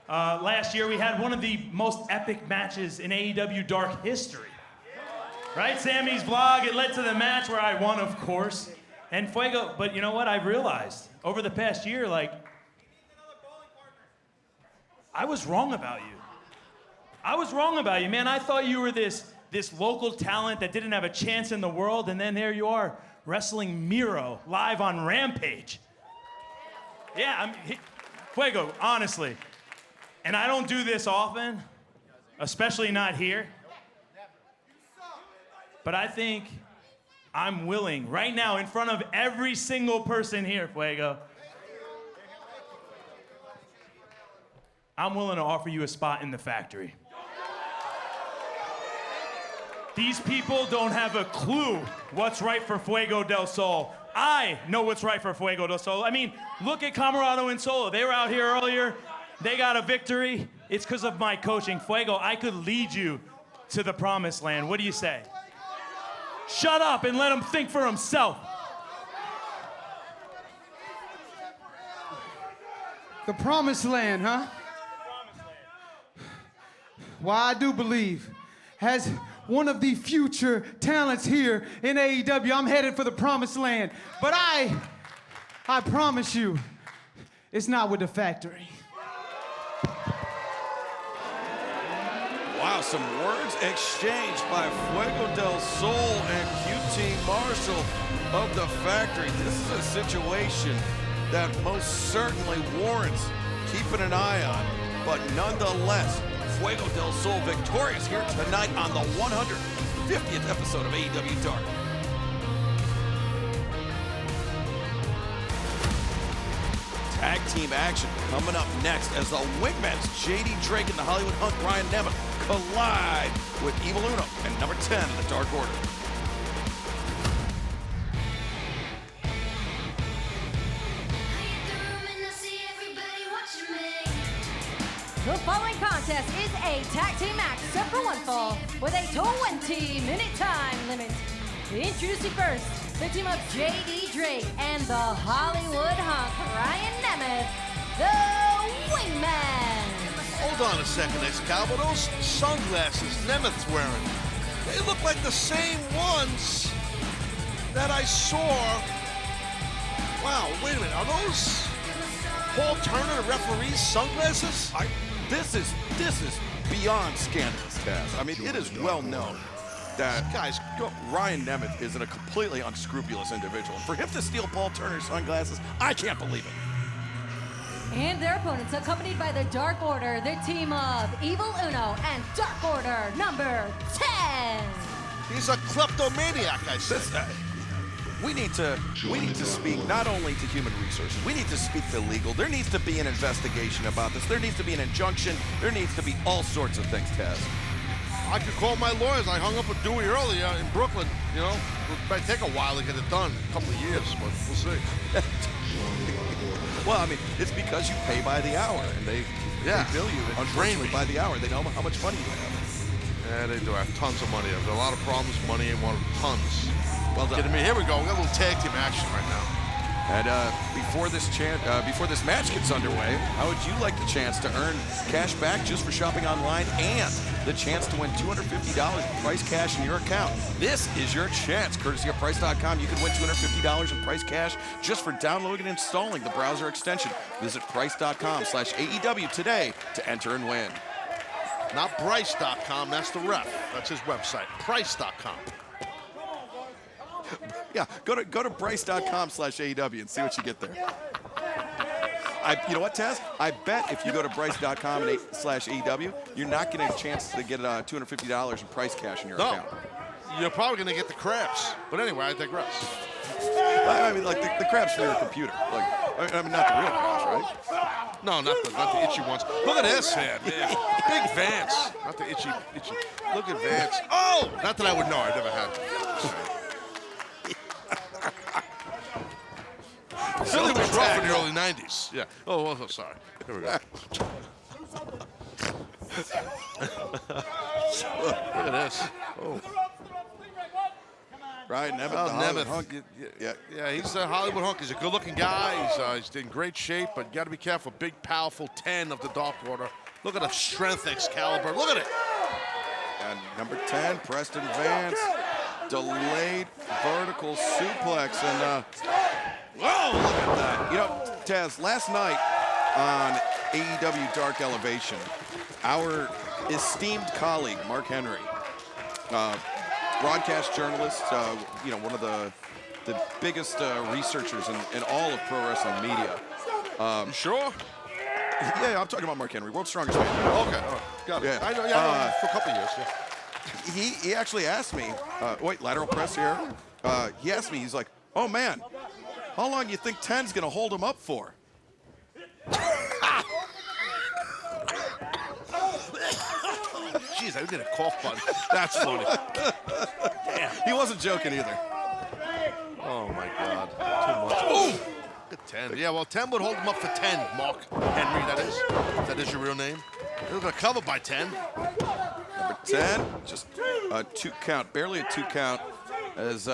Last year, we had one of the most epic matches in AEW Dark history. Right? Sammy's vlog, it led to the match where I won, of course. And Fuego, but you know what? I realized over the past year, like, I was wrong about you. I was wrong about you, man. I thought you were this local talent that didn't have a chance in the world, and then there you are, wrestling Miro live on Rampage. Yeah, Fuego, honestly. And I don't do this often, especially not here. But I think I'm willing, right now, in front of every single person here, Fuego, I'm willing to offer you a spot in the factory. These people don't have a clue what's right for Fuego del Sol. I know what's right for Fuego del Sol. I mean, look at Camarado and Solo. They were out here earlier. They got a victory. It's because of my coaching. Fuego, I could lead you to the promised land. What do you say? Shut up and let him think for himself. The promised land, huh? Why, I do believe, as one of the future talents here in AEW, I'm headed for the promised land. But I promise you, it's not with the factory. Wow, some words exchanged by Fuego del Sol and QT Marshall of the Factory. This is a situation that most certainly warrants keeping an eye on, but nonetheless, Fuego del Sol victorious here tonight on the 150th episode of AEW Dark. Tag team action coming up next as the Wingmen's J.D. Drake and the Hollywood Hunk Bryan Danielson collide with Evil Uno and number 10 in the Dark Order. The following contest is a tag team match set for one fall with a 20-minute time limit. Introducing first, the team of J.D. Drake and the Hollywood Hunk Ryan Nemeth, the Wingman. Hold on a second, Excalibur. Those sunglasses Nemeth's wearing, they look like the same ones that I saw. Wow, wait a minute. Are those Paul Turner, the referee's sunglasses? This is beyond scandalous, Taz. I mean, it is well known that Ryan Nemeth is a completely unscrupulous individual. For him to steal Paul Turner's sunglasses, I can't believe it. And their opponents, accompanied by the Dark Order, the team of Evil Uno and Dark Order number 10. He's a kleptomaniac, I said. We need to speak not only to human resources, we need to speak to legal. There needs to be an investigation about this. There needs to be an injunction. There needs to be all sorts of things, Taz. I could call my lawyers. I hung up with Dewey earlier in Brooklyn. You know, it might take a while to get it done, a couple of years, but we'll see. Well, I mean, it's because you pay by the hour, and they bill you, unfortunately, by the hour. They know how much money you have. Yeah, they do have tons of money. There's a lot of problems. Money ain't one of them. Tons. Well done. Kidding me? Here we go. We got a little tag team action right now. And before this match gets underway, how would you like the chance to earn cash back just for shopping online and the chance to win $250 in price cash in your account? This is your chance. Courtesy of Price.com, you can win $250 in price cash just for downloading and installing the browser extension. Visit Price.com/AEW today to enter and win. Not Bryce.com. That's the ref. That's his website. Price.com. Yeah, go to Bryce.com/AEW and see what you get there. You know what, Taz? I bet if you go to Bryce.com/AEW, you're not getting a chance to get $250 in price cash in your account. You're probably going to get the crabs. But anyway, I digress. I mean, like the crabs for your computer. Like, I mean, not the real crabs, right? No, not the itchy ones. Look at this man. Big Vance. Not the itchy. Look at Vance. Oh! Not that I would know. I never had. Philly was rough in the early 90s. Yeah. Oh, sorry. Here we go. Look at this. Oh. Ryan Nemeth. Nemeth. Hunk. Yeah, he's a Hollywood Hunk. He's a good-looking guy. He's in great shape, but you got to be careful. Big, powerful 10 of the Dark Order. Look at the strength, Excalibur. Look at it. And number 10, Preston Vance. Delayed vertical suplex. And, whoa, look at that. You know, Taz, last night on AEW Dark Elevation, our esteemed colleague, Mark Henry, broadcast journalist, you know, one of the biggest researchers in all of pro wrestling media. You sure? Yeah, I'm talking about Mark Henry, world's strongest man. Okay, got it. Yeah. I know him for a couple of years. Yeah. He actually asked me, wait, lateral press here. He asked me, he's like, oh man, how long do you think 10's gonna hold him up for? Jeez, I did a cough button. That's funny. Damn. He wasn't joking either. Oh my God, too much. Oh, good 10. Yeah, well, 10 would hold him up for 10. Mark Henry, that is. That is your real name. They're gonna cover by 10. Number 10, just a 2 count, barely a 2 count. as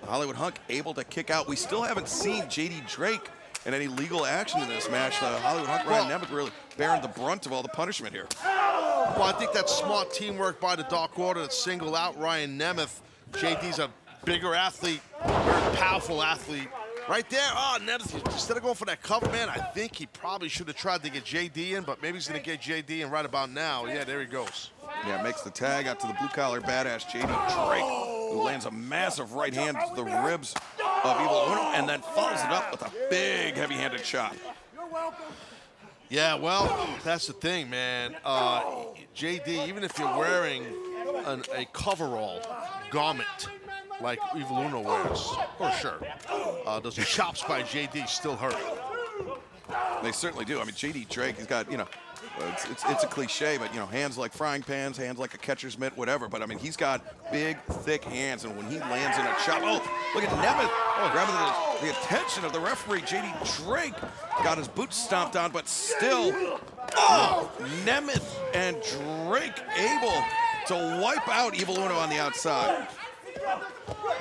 Hollywood Hunk able to kick out. We still haven't seen JD Drake in any legal action in this match. Hollywood Hunk, Ryan Nemeth really bearing the brunt of all the punishment here. Well, I think that's smart teamwork by the Dark Order to single out Ryan Nemeth. JD's a bigger athlete, very powerful athlete. Right there, Nemeth, instead of going for that cover, man, I think he probably should have tried to get JD in, but maybe he's going to get JD in right about now. Yeah, there he goes. Yeah, makes the tag out to the blue-collar badass JD Drake, who lands a massive right hand to the ribs of Evil Uno, and then follows it up with a big, heavy-handed chop. Yeah, well, that's the thing, man. JD, even if you're wearing a coverall garment like Evil Uno wears, for sure, those chops by JD still hurt. They certainly do. I mean, JD Drake, he's got, it's a cliche, but, hands like frying pans, hands like a catcher's mitt, whatever. But, I mean, he's got big, thick hands, and when he lands in a chop, look at Nemeth grabbing the attention of the referee. JD Drake got his boots stomped on, but still, Nemeth and Drake able to wipe out Evil Uno on the outside.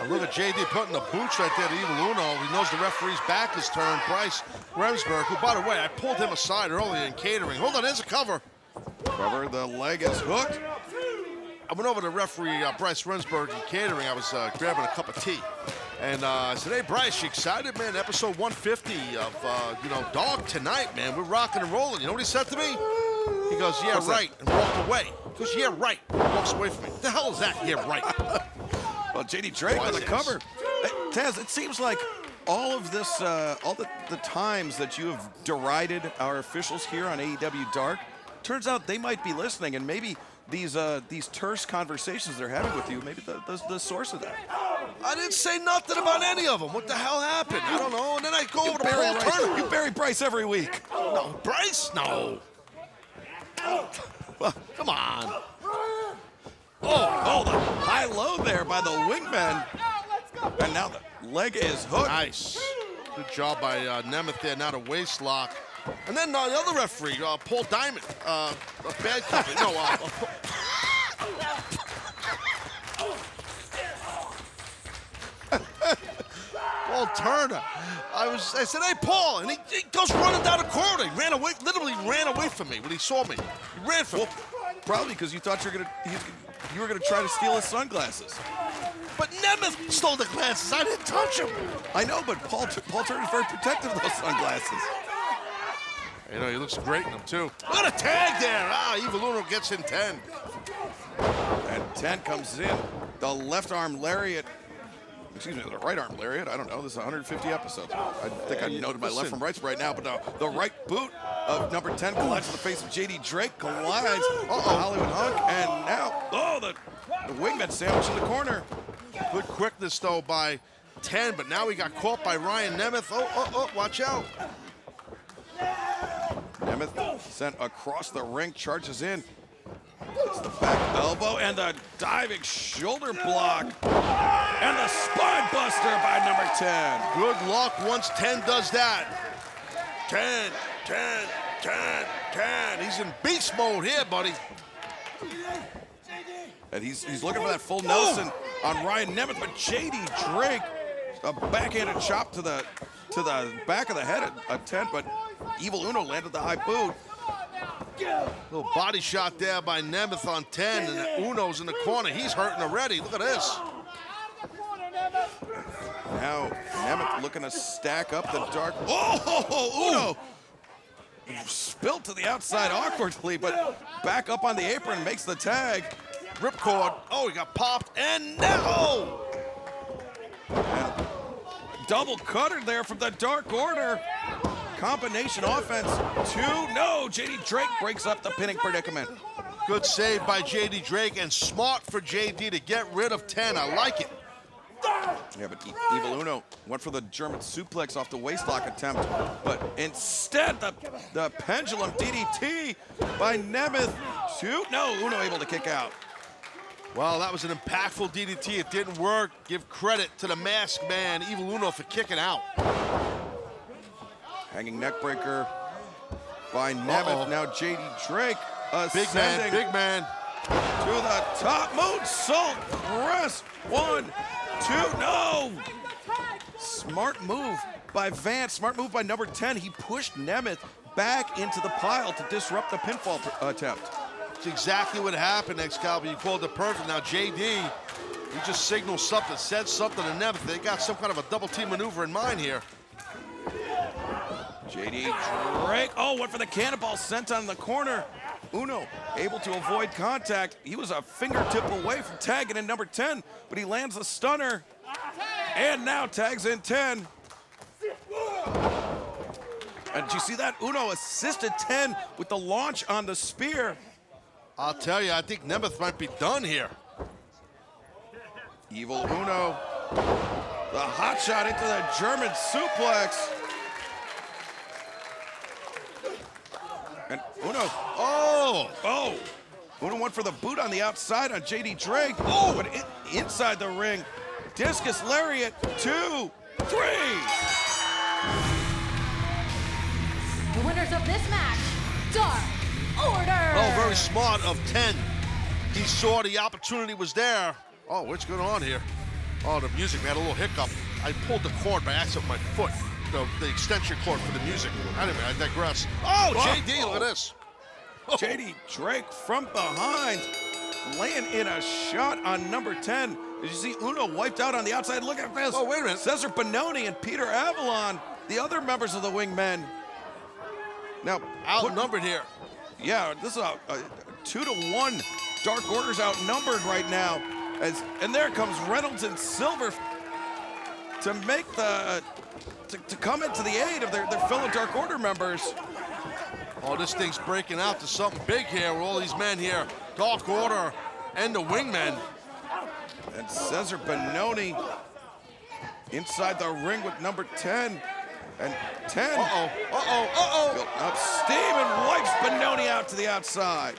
Look at JD putting the boots right there to Evil Uno. He knows the referee's back is turned. Bryce Remsburg, who, by the way, I pulled him aside earlier in catering. Hold on, there's a cover. The leg is hooked. I went over to referee Bryce Remsburg in catering. I was grabbing a cup of tea. And I said, hey, Bryce, you excited, man? Episode 150 of, Dark tonight, man. We're rocking and rolling. You know what he said to me? He goes, yeah, What's right, that? and walked away. He goes, yeah, right, and walks away from me. What the hell is that? Yeah, right. Well, JD Drake on the cover. Hey, Taz, it seems like all of this, all the times that you have derided our officials here on AEW Dark, turns out they might be listening, and maybe these terse conversations they're having with you, maybe the source of that. I didn't say nothing about any of them. What the hell happened? I don't know. And then I go over to Paul Turner. You bury Bryce every week. No, Bryce? No. Well, come on. Oh, the high-low there by the wingman. And now the leg is hooked. Nice. Good job by Nemeth there. Now the waist lock. And then the other referee, Paul Diamond. A bad company. Paul Turner. I said, hey, Paul. And he goes running down the corridor. He ran away, literally ran away from me when he saw me. He ran from me. Probably because you thought you were gonna try to steal his sunglasses. But Nemeth stole the glasses. I didn't touch him. I know, but Paul Turner's very protective of those sunglasses. He looks great in them, too. What a tag there. Evil Uno gets in 10. And 10 comes in. The left arm lariat. Excuse me, the right arm lariat. I don't know. This is 150 episodes. I think I noted my left from right right now, but the right boot of number 10 collides in the face of JD Drake, collides Hollywood Hunk, and now, the wingman sandwich in the corner. Good quickness, though, by 10, but now he got caught by Ryan Nemeth. Watch out. Nemeth sent across the ring, charges in. It's the back elbow and the diving shoulder block. And the spine buster by number 10. Good luck once 10 does that. 10. He's in beast mode here, buddy. And he's looking for that full Nelson on Ryan Nemeth, but JD Drake, a backhanded chop to the back of the head at 10, but Evil Uno landed the high boot. Little body shot there by Nemeth on 10, and Uno's in the corner. He's hurting already. Look at this. Now Nemeth looking to stack up the Dark. Uno spilled to the outside awkwardly, but back up on the apron, makes the tag. Ripcord. He got popped, and now. And double cutter there from the Dark Order. Combination offense. 2. No, JD Drake breaks up the pinning predicament. Good save by JD Drake, and smart for JD to get rid of 10. I like it. Yeah, but Evil Uno went for the German suplex off the waistlock attempt, but instead the pendulum DDT by Nemeth. 2. No, Uno able to kick out. Well, that was an impactful DDT. It didn't work. Give credit to the masked man, Evil Uno, for kicking out. Hanging neckbreaker by Nemeth. Now JD Drake ascending. Big man. To the top. Moonsault. Press 1, 2, no! Smart move by Vance, smart move by number 10. He pushed Nemeth back into the pile to disrupt the pinfall attempt. It's exactly what happened, Excalibur. You called it perfect. Now, JD, he just signaled something, said something to Nemeth. They got some kind of a double team maneuver in mind here. JD Drake, oh, went for the cannonball, sent on the corner. Uno able to avoid contact. He was a fingertip away from tagging in number 10, but he lands the stunner. And now tags in 10. And did you see that? Uno assisted 10 with the launch on the spear. I'll tell you, I think Nemeth might be done here. Evil Uno. The hot shot into the German suplex. And Uno, oh. Uno went for the boot on the outside on JD Drake. Oh, but inside the ring. Discus lariat, 2, 3. The winners of this match, Dark Order. Oh, very smart of 10. He saw the opportunity was there. Oh, what's going on here? Oh, the music, man, a little hiccup. I pulled the cord by accident with my foot. The extension cord for the music. Anyway, I digress. Oh, JD, look at this. JD Drake from behind, laying in a shot on number 10. Did you see Uno wiped out on the outside? Look at this. Oh, wait a minute. Cesar Bononi and Peter Avalon, the other members of the Wingmen. Now, outnumbered here. Yeah, this is a 2-1. Dark Order's outnumbered right now. And there comes Reynolds and Silver to make to come into the aid of their fellow Dark Order members. Oh, this thing's breaking out to something big here with all these men here. Dark Order and the Wingmen. And Cesar Bononi inside the ring with number 10. And 10. Built up steam and wipes Bononi out to the outside.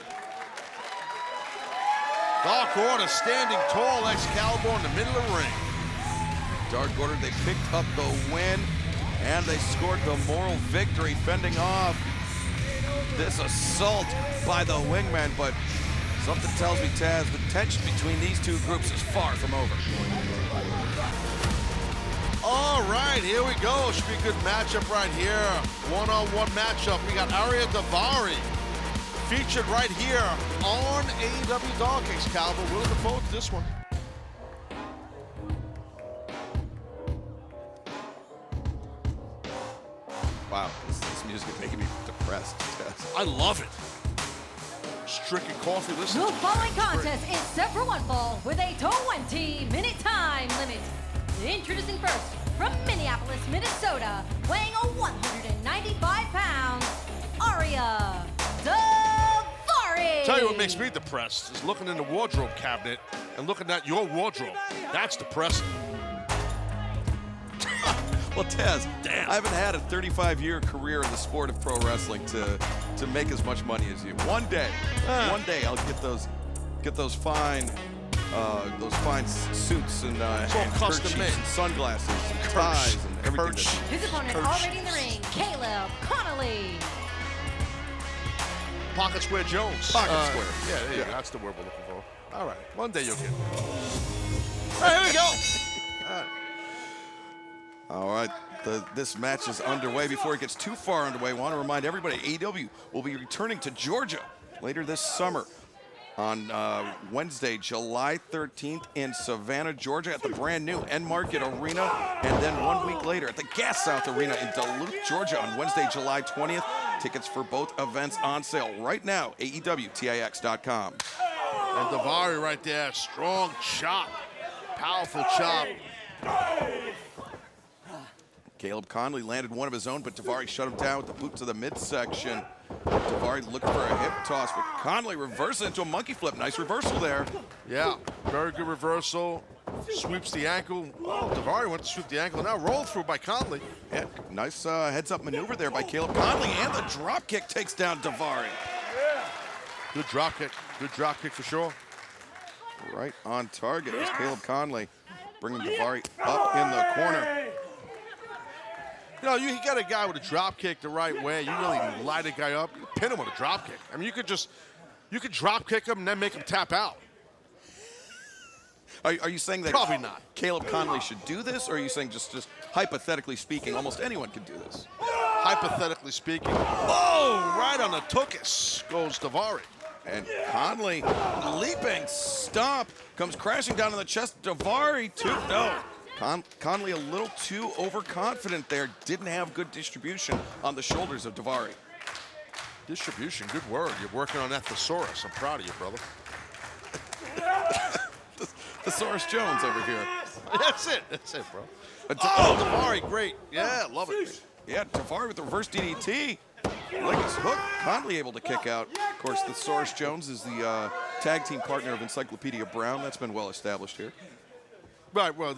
Dark Order standing tall, Excalibur in the middle of the ring. Dark Order, they picked up the win, and they scored the moral victory, fending off this assault by the Wingmen. But something tells me, Taz, the tension between these two groups is far from over. All right, here we go. Should be a good matchup right here. One-on-one matchup. We got Ariya Daivari featured right here on AEW Dark, Excalibur. We're looking forward to this one. Wow, this music is making me depressed. I love it. Stricken coffee, listen. The following contest is set for one fall with a 20-minute time limit. Introducing first, from Minneapolis, Minnesota, weighing 195 pounds, Ariya Daivari. Tell you what makes me depressed is looking in the wardrobe cabinet and looking at your wardrobe. That's depressing. Well, Taz, damn. I haven't had a 35-year career in the sport of pro wrestling to make as much money as you. One day I'll get those fine suits and kerchiefs and sunglasses and ties and everything. His opponent already in the ring, Caleb Connolly. Pocket Square Jones. Pocket Square. Yeah, there you go. That's the word we're looking for. All right, one day you'll get it. All right, here we go. All right, this match is underway. Before it gets too far underway, I want to remind everybody, AEW will be returning to Georgia later this summer on Wednesday, July 13th in Savannah, Georgia at the brand new N-Market Arena, and then 1 week later at the Gas South Arena in Duluth, Georgia on Wednesday, July 20th. Tickets for both events on sale right now, AEWTIX.com. And Daivari right there, strong chop, powerful chop. Caleb Conley landed one of his own, but Daivari shut him down with the boot to the midsection. Daivari looking for a hip toss, but Conley reverses into a monkey flip. Nice reversal there. Yeah, very good reversal. Sweeps the ankle. Oh, Daivari went to sweep the ankle. Now rolled through by Conley. Yeah, nice heads-up maneuver there by Caleb Conley, and the drop kick takes down Daivari. Good drop kick. Good drop kick for sure. Right on target is Caleb Conley, bringing Daivari up in the corner. You know, you got a guy with a drop kick the right way. You really light a guy up. You pin him with a drop kick. I mean, you could drop kick him and then make him tap out. Are you saying that Probably not. Caleb Conley should do this, or are you saying just hypothetically speaking, almost anyone could do this? Hypothetically speaking. Oh, right on the tuchus goes Daivari. And Conley leaping stomp comes crashing down on the chest. Daivari Conley a little too overconfident there. Didn't have good distribution on the shoulders of Daivari. Distribution, good word. You're working on that thesaurus. I'm proud of you, brother. Thesaurus Jones over here. That's it, bro. Daivari, great. Yeah, love it. Yeah, Daivari with the reverse DDT. Legacy hook. Conley able to kick out. Of course, Thesaurus Jones is the tag team partner of Encyclopedia Brown. That's been well established here. Right, well,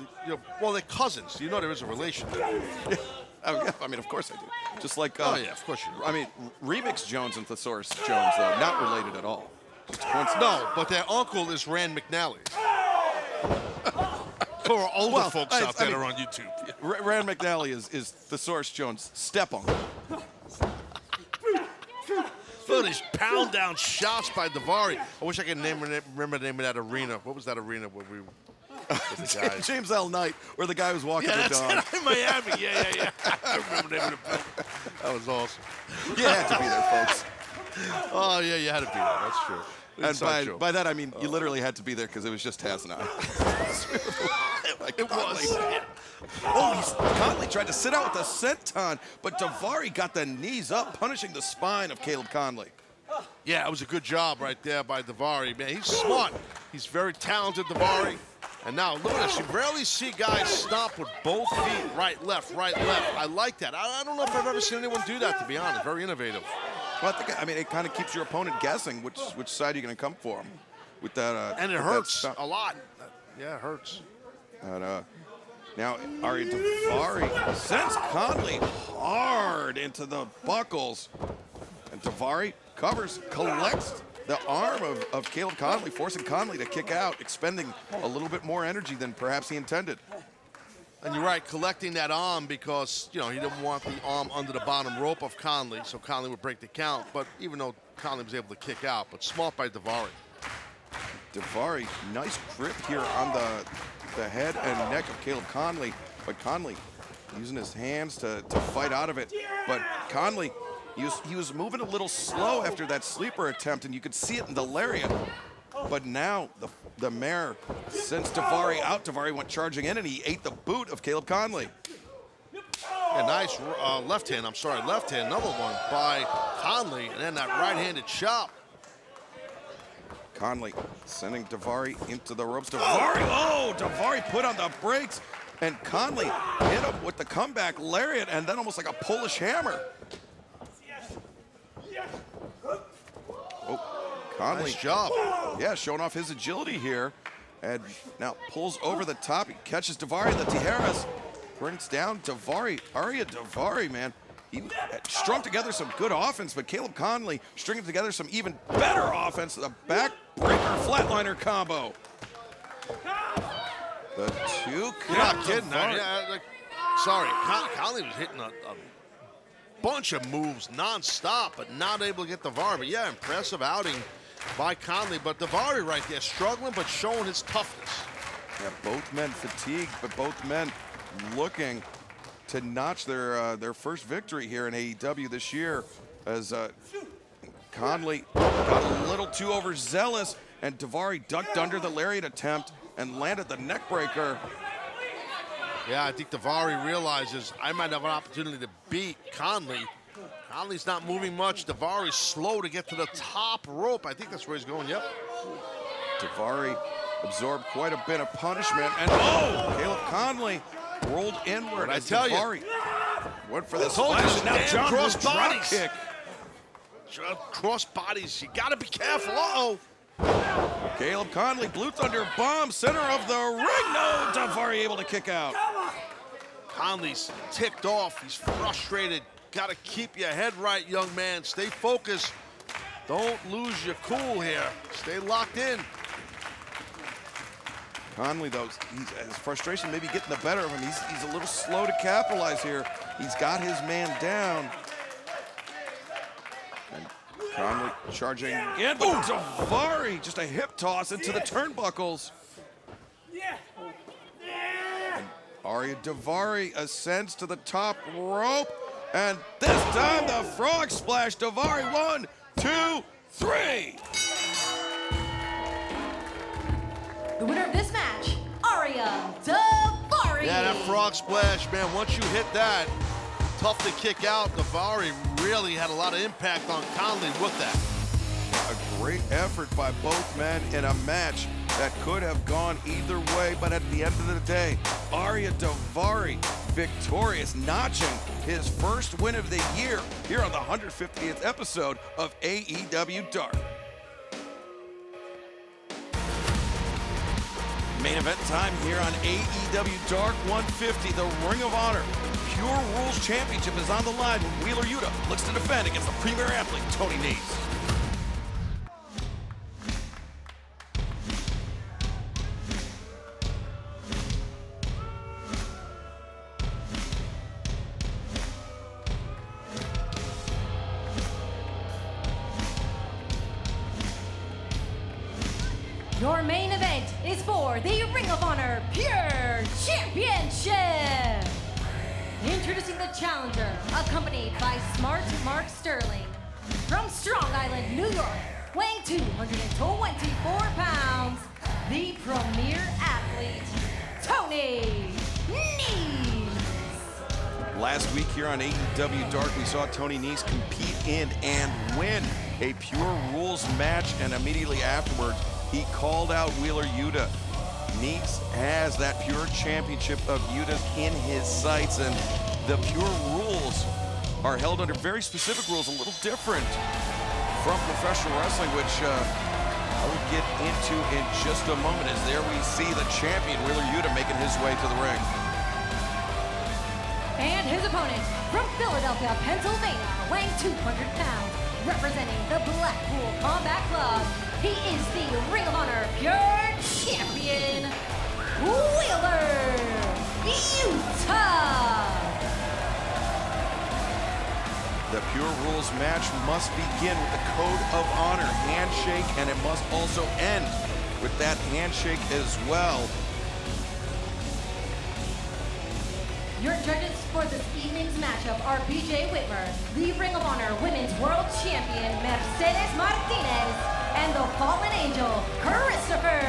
they're cousins. You know there is a relation there. Yeah, I mean, of course I do. Just like, oh yeah, of course you do. I mean, Remix Jones and Thesaurus Jones, though, not related at all. Just a coincidence. No, but their uncle is Rand McNally. For our older folks out there that are on YouTube. Rand McNally is Thesaurus Jones' step-uncle. Look at these pound-down shots by Daivari. I wish I could remember the name of that arena. What was that arena where we... James L. Knight, where the guy was walking the dog. In Miami. Yeah. I remember the name of the building. That was awesome. You had to be there, folks. Oh, yeah, you had to be there. That's true. And by that, I mean you literally had to be there because it was just Taz and I. It was. Conley tried to sit out with a senton, but Daivari got the knees up, punishing the spine of Caleb Conley. Yeah, it was a good job right there by Daivari. Man, he's smart. He's very talented, Daivari. And now, look at this. You rarely see guys stomp with both feet, right, left. I like that. I don't know if I've ever seen anyone do that, to be honest. Very innovative. Well, I mean, it kind of keeps your opponent guessing which side you're going to come for him with that. And it hurts a lot. Yeah, it hurts. And now Ari Daivari sends Conley hard into the buckles. And Daivari covers, collects the arm of Caleb Conley, forcing Conley to kick out, expending a little bit more energy than perhaps he intended. And you're right, collecting that arm because, he didn't want the arm under the bottom rope of Conley, so Conley would break the count. But even though Conley was able to kick out, but smart by Daivari. Daivari, nice grip here on the head and neck of Caleb Conley, but Conley using his hands to fight out of it. But Conley, he was moving a little slow after that sleeper attempt, and you could see it in the lariat. But now the mare sends Daivari out. Daivari went charging in, and he ate the boot of Caleb Conley. Yeah, nice left hand, another one by Conley, and then that right-handed chop. Conley sending Daivari into the ropes. Daivari put on the brakes, and Conley hit him with the comeback lariat, and then almost like a Polish hammer. Conley, nice job. Yeah, showing off his agility here. And now pulls over the top. He catches Daivari. The Tijeras brings down Daivari. Arya Daivari, man. He strung together some good offense, but Caleb Conley stringing together some even better offense. The backbreaker flatliner combo. The two. You're not kidding. Sorry, Conley was hitting a bunch of moves non-stop, but not able to get Daivari. But yeah, impressive outing by Conley. But Daivari right there, struggling but showing his toughness. Yeah, both men fatigued, but both men looking to notch their first victory here in AEW this year, as Conley got a little too overzealous, and Daivari ducked under the lariat attempt and landed the neck breaker. Yeah, I think Daivari realizes I might have an opportunity to beat Conley. Conley's not moving much. Daivari's slow to get to the top rope. I think that's where he's going, yep. Daivari absorbed quite a bit of punishment, and Caleb Conley rolled inward. I tell Daivari went for the splash, and now John cross drop bodies. kick. Cross bodies, you gotta be careful, Caleb Conley, Blue Thunder bomb, center of the ring. No, Daivari able to kick out. Conley's ticked off, he's frustrated. Gotta keep your head right, young man. Stay focused. Don't lose your cool here. Stay locked in. Conley, though, his frustration maybe getting the better of him. He's a little slow to capitalize here. He's got his man down. And Conley charging in, but Daivari, just a hip toss into the turnbuckles. Ariya Daivari ascends to the top rope, and this time the frog splash. Daivari, 1, 2, 3. The winner of this match, Ariya Daivari. Yeah, that frog splash, man, once you hit that, tough to kick out. Daivari really had a lot of impact on Conley with that. A great effort by both men in a match that could have gone either way, but at the end of the day, Ariya Daivari victorious, notching his first win of the year here on the 150th episode of AEW Dark. Main event time here on AEW Dark 150, the Ring of Honor Pure Rules Championship is on the line when Wheeler Yuta looks to defend against the premier athlete, Toni Nese. Your main event is for the Ring of Honor Pure Championship. Introducing the challenger, accompanied by Smart Mark Sterling. From Strong Island, New York, weighing 224 pounds, the premier athlete, Toni Nese. Last week here on AEW Dark, we saw Toni Nese compete in and win a Pure Rules match, and immediately afterwards, he called out Wheeler Yuta. Nese has that Pure Championship of Yuta's in his sights, and the Pure Rules are held under very specific rules, a little different from professional wrestling, which I will get into in just a moment, as there we see the champion, Wheeler Yuta, making his way to the ring. And his opponent, from Philadelphia, Pennsylvania, weighing 200 pounds, representing the Blackpool Combat Club, he is the Ring of Honor Pure Champion, Wheeler Yuta. The Pure Rules match must begin with the Code of Honor handshake, and it must also end with that handshake as well. Your judges for this evening's matchup are BJ Whitmer, the Ring of Honor Women's World Champion Mercedes Martinez, and the Fallen Angel, Christopher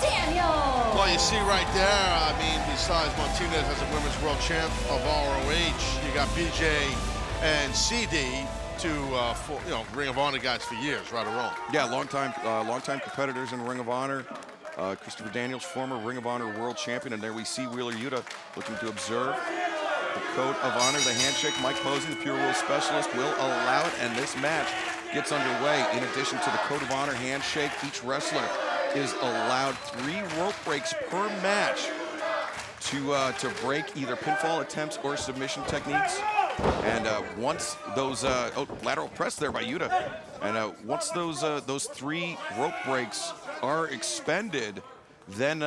Daniels. Well, you see right there, I mean, besides Martinez as a Women's World Champ of ROH, you got BJ and CD, two Ring of Honor guys for years, right or wrong. Yeah, long-time competitors in Ring of Honor. Christopher Daniels, former Ring of Honor World Champion, and there we see Wheeler Yuta looking to observe the Code of Honor, the handshake. Mike Posey, the Pure Rules specialist, will allow it, and this match gets underway. In addition to the Code of Honor handshake, each wrestler is allowed 3 rope breaks per match to break either pinfall attempts or submission techniques. And once those lateral press there by Yuta, and once those 3 rope breaks are expended, then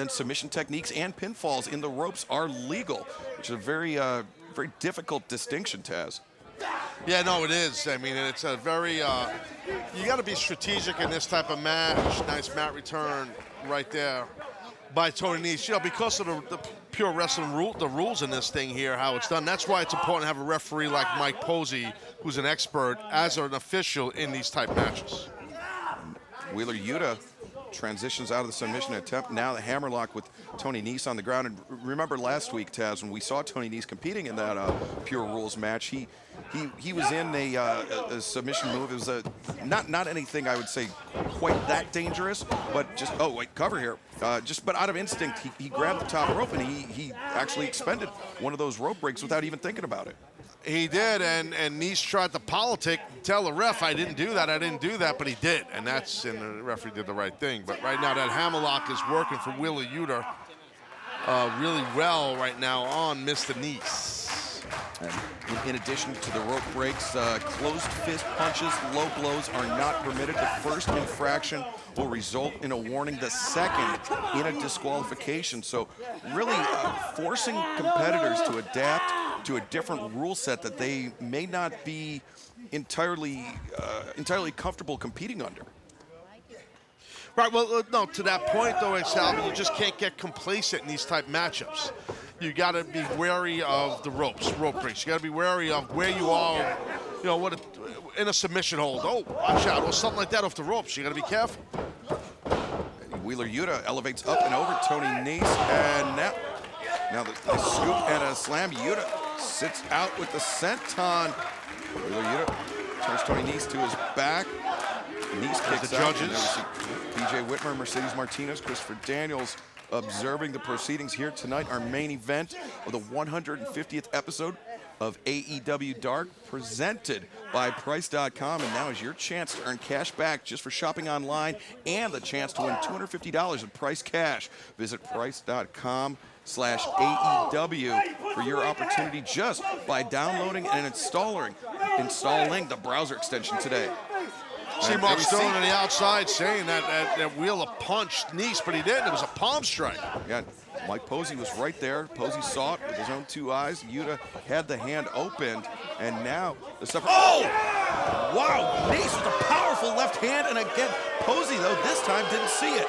submission techniques and pinfalls in the ropes are legal, which is a very difficult distinction, Taz. Yeah, no, it is. I mean, it's a very, you got to be strategic in this type of match. Nice mat return right there by Toni Nese. You know, because of the pure wrestling the rules in this thing here, how it's done. That's why it's important to have a referee like Mike Posey, who's an expert as an official in these type matches. Wheeler Yuta transitions out of the submission attempt. Now the hammerlock with Toni Nese on the ground. And remember last week, Taz, when we saw Toni Nese competing in that Pure Rules match, he was in a submission move. It was not anything I would say quite that dangerous, but just, oh wait, cover here. But out of instinct, he grabbed the top rope and he actually expended one of those rope breaks without even thinking about it. He did, and Nese tried to politic, tell the ref, I didn't do that, but he did, and the referee did the right thing. But right now, that hammerlock is working for Wheeler Yuta really well right now on Mr. Nese. And in addition to the rope breaks, closed fist punches, low blows are not permitted. The first infraction will result in a warning, the second in a disqualification. So really forcing competitors to adapt to a different rule set that they may not be entirely comfortable competing under. Right, well, no, to that point, though, Sal, you just can't get complacent in these type matchups. you got to be wary of the rope breaks. You got to be wary of where you are, you know, in a submission hold. Oh, watch out, or something like that off the ropes. You got to be careful. Wheeler Yuta elevates up and over Toni Nese, and now the scoop and a slam. Yuta sits out with the senton. Wheeler Yuta turns Toni Nese to his back. Nese kicks the out. judges. PJ Whitmer, Mercedes Martinez, Christopher Daniels observing the proceedings here tonight. Our main event of the 150th episode of AEW Dark, presented by Price.com. And now is your chance to earn cash back just for shopping online and the chance to win $250 in price cash. Visit Price.com/AEW for your opportunity just by downloading and installing the browser extension today. See Mark Sterling on the outside saying that Wheeler punched Nese, but he didn't. It was a palm strike. Yeah, Mike Posey was right there. Posey saw it with his own two eyes. Yuta had the hand opened, and now the separate. Oh! Wow! Nese with a powerful left hand, and again, Posey, though, this time didn't see it.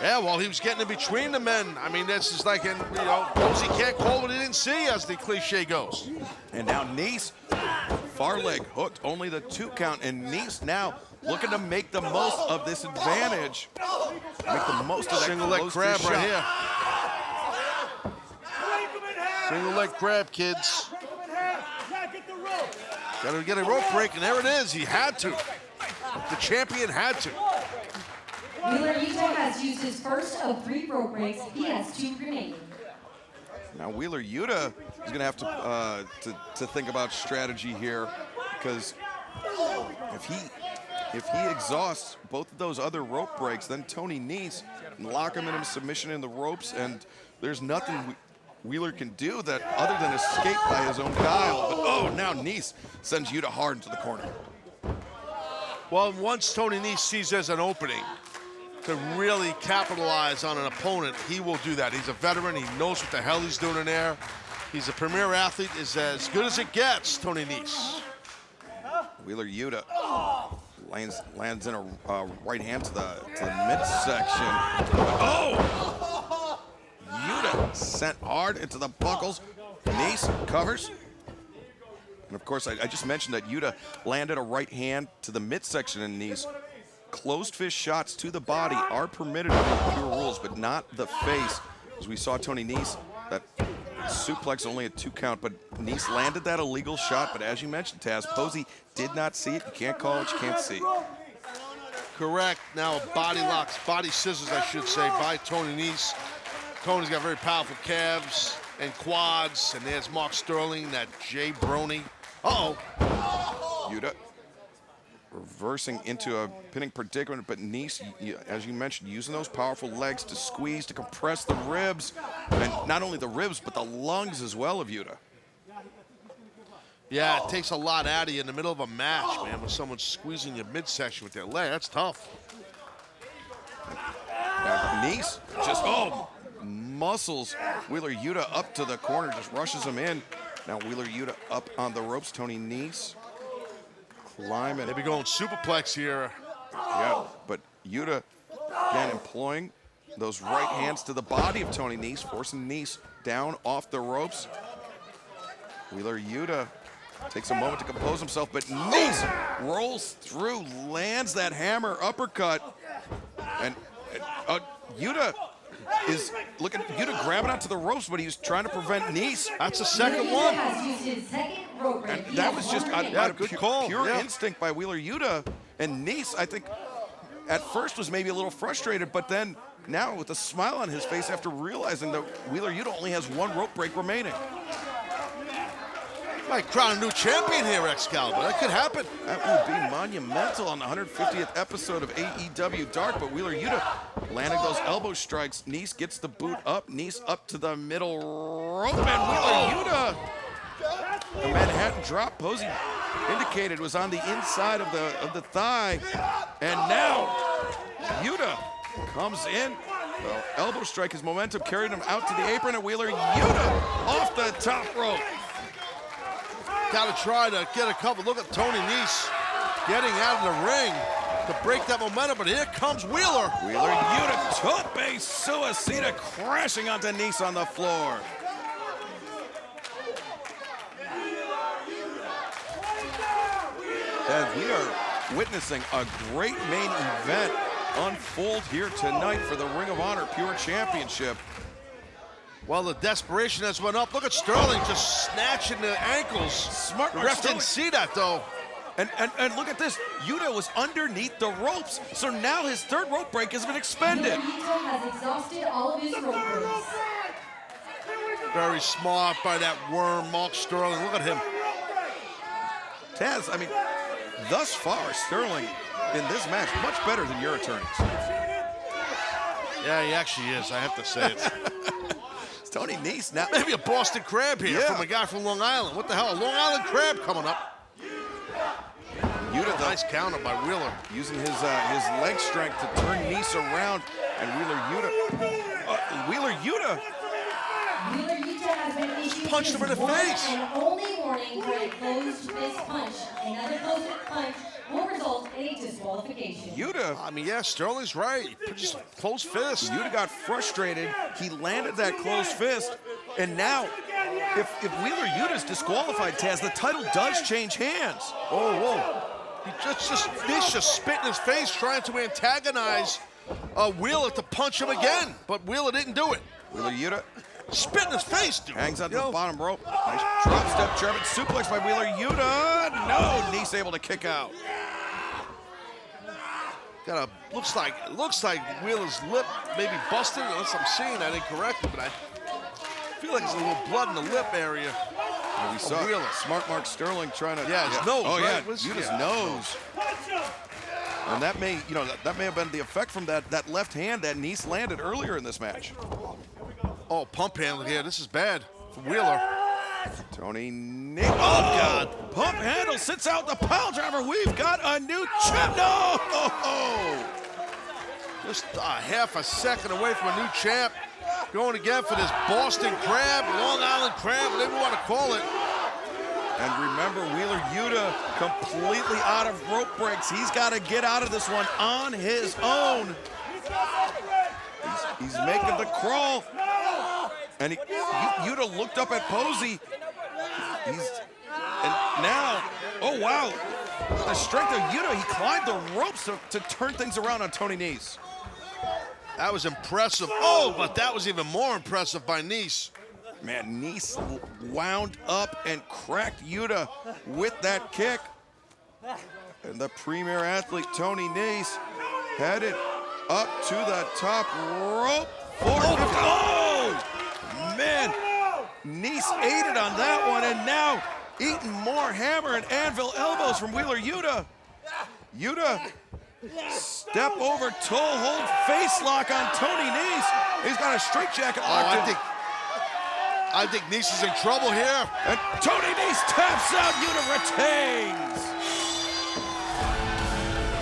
Yeah, well, he was getting in between the men. I mean, this is like, Posey can't call what he didn't see, as the cliche goes. And now Nese, far leg hooked, only the 2 count, and Nese now looking to make the most of this advantage. Make the most of that single leg grab right here. Single leg grab, kids. Got to get a rope break, and there it is. He had to. The champion had to. Wheeler Yuta has used his first of 3 rope breaks. He has 2 remaining. Now Wheeler Yuta is going to have to think about strategy here, because if he exhausts both of those other rope breaks, then Toni Nese can lock him into submission in the ropes, and there's nothing Wheeler can do that other than escape by his own guile. But oh, now Nese sends Yuta hard into the corner. Well, once Toni Nese sees there's an opening to really capitalize on an opponent, he will do that. He's a veteran. He knows what the hell he's doing in there. He's a premier athlete. Is as good as it gets, Toni Nese. Wheeler Yuta lands in a right hand to the midsection. Oh! Yuta sent hard into the buckles. Nese covers. And of course, I just mentioned that Yuta landed a right hand to the midsection in Nese. Closed fist shots to the body are permitted under pure rules, but not the face. As we saw Toni Nese, that suplex only a 2 count, but Nese landed that illegal shot. But as you mentioned, Taz, Posey did not see it. You can't call what you can't see. Correct. Now body locks, body scissors, I should say, by Toni Nese. Tony's got very powerful calves and quads, and there's Mark Sterling, that Jay Brony. Uh-oh. Yuta reversing into a pinning predicament, but Nese, as you mentioned, using those powerful legs to squeeze, to compress the ribs, and not only the ribs, but the lungs as well of Yuta. Yeah, it takes a lot out of you in the middle of a match, man, when someone's squeezing your midsection with their leg. That's tough. Now, Nese just, muscles Wheeler Yuta up to the corner, just rushes him in. Now Wheeler Yuta up on the ropes. Toni Nese climbing. They be going superplex here. Yeah, but Yuta again employing those right hands to the body of Toni Nese, forcing Nese down off the ropes. Wheeler Yuta takes a moment to compose himself, but Nese rolls through, lands that hammer uppercut, and Yuta is looking. Yuta grabbing onto the ropes, but he's trying to prevent Nese. That's the second one. And that was just out of pure instinct by Wheeler Yuta. And Nese, I think, at first was maybe a little frustrated, but then now with a smile on his face after realizing that Wheeler Yuta only has 1 rope break remaining. Might crown a new champion here, Excalibur. That could happen. That would be monumental on the 150th episode of AEW Dark, but Wheeler Yuta landing those elbow strikes. Nese gets the boot up. Nese up to the middle rope, and Wheeler Yuta. The Manhattan drop, Posey indicated, was on the inside of the thigh, and now Yuta comes in. The elbow strike, his momentum carried him out to the apron, and Wheeler Yuta off the top rope. Got to try to get a couple. Look at Toni Nese getting out of the ring. to break that momentum, but here comes Wheeler. Wheeler Yuta, tope suicida, crashing onto Nice on the floor. And we are witnessing a great main event unfold here tonight for the Ring of Honor Pure Championship. Well, the desperation has went up. Look at Sterling just snatching the ankles. Smart. The ref didn't see that, though. And look at this. Yuta was underneath the ropes, so now his third rope break has been expended. Yuta has exhausted all of his rope breaks. Very smart by that worm, Mark Sterling. Look at him. Taz, I mean, thus far, Sterling in this match much better than your attorneys. Yeah, he actually is. I have to say it. It's Tony Nese now. Maybe a Boston crab here from a guy from Long Island. What the hell? A Long Island crab coming up. Yuta, nice counter by Wheeler. Using his leg strength to turn Nese around, and Wheeler Yuta has been issued punched him in the face. And only warning for a closed fist punch. Another closed punch will result in a disqualification. Yuta. I mean, yeah, Sterling's right. Just closed fist. Yuta got frustrated. He landed that closed fist, and now, if Wheeler Yuta's disqualified, Taz, the title does change hands. Oh, whoa. He just spit in his face trying to antagonize Wheeler to punch him again, but Wheeler didn't do it. Wheeler Yuta spit in his face, dude. Hangs onto the bottom rope. Nice drop step German suplex by Wheeler Yuta. No, Nese able to kick out. Got a looks like Wheeler's lip maybe busted, unless I'm seeing that incorrectly, but I feel like there's a little blood in the lip area. Yeah, we saw Wheeler. Smart Mark Sterling trying to his nose. Oh right? yeah, Yuta's nose. And that may, that may have been the effect from that left hand that Nese landed earlier in this match. Oh, pump handle here. This is bad for Wheeler. Tony Nese. Oh God! Pump handle sits out the pile driver. We've got a new champ. No! Just a half a second away from a new champ. Going again for this Boston Crab, Long Island Crab, whatever you want to call it. And remember, Wheeler Yuta completely out of rope breaks. He's got to get out of this one on his own. He's making the crawl. And Yuta looked up at Posey. And now, oh wow. The strength of Yuta, he climbed the ropes to turn things around on Tony Nese. That was impressive. Oh, but that was even more impressive by Nese. Man, Nese wound up and cracked Yuta with that kick. And the premier athlete, Tony Nese, headed up to the top rope. Oh, man. Nese ate it on that one, and now eating more hammer and anvil elbows from Wheeler Yuta. Yuta, step over, toe hold, face lock on Tony Nese. He's got a straitjacket locked in. I think Nese is in trouble here. And Tony Nese taps out, Yuta retains.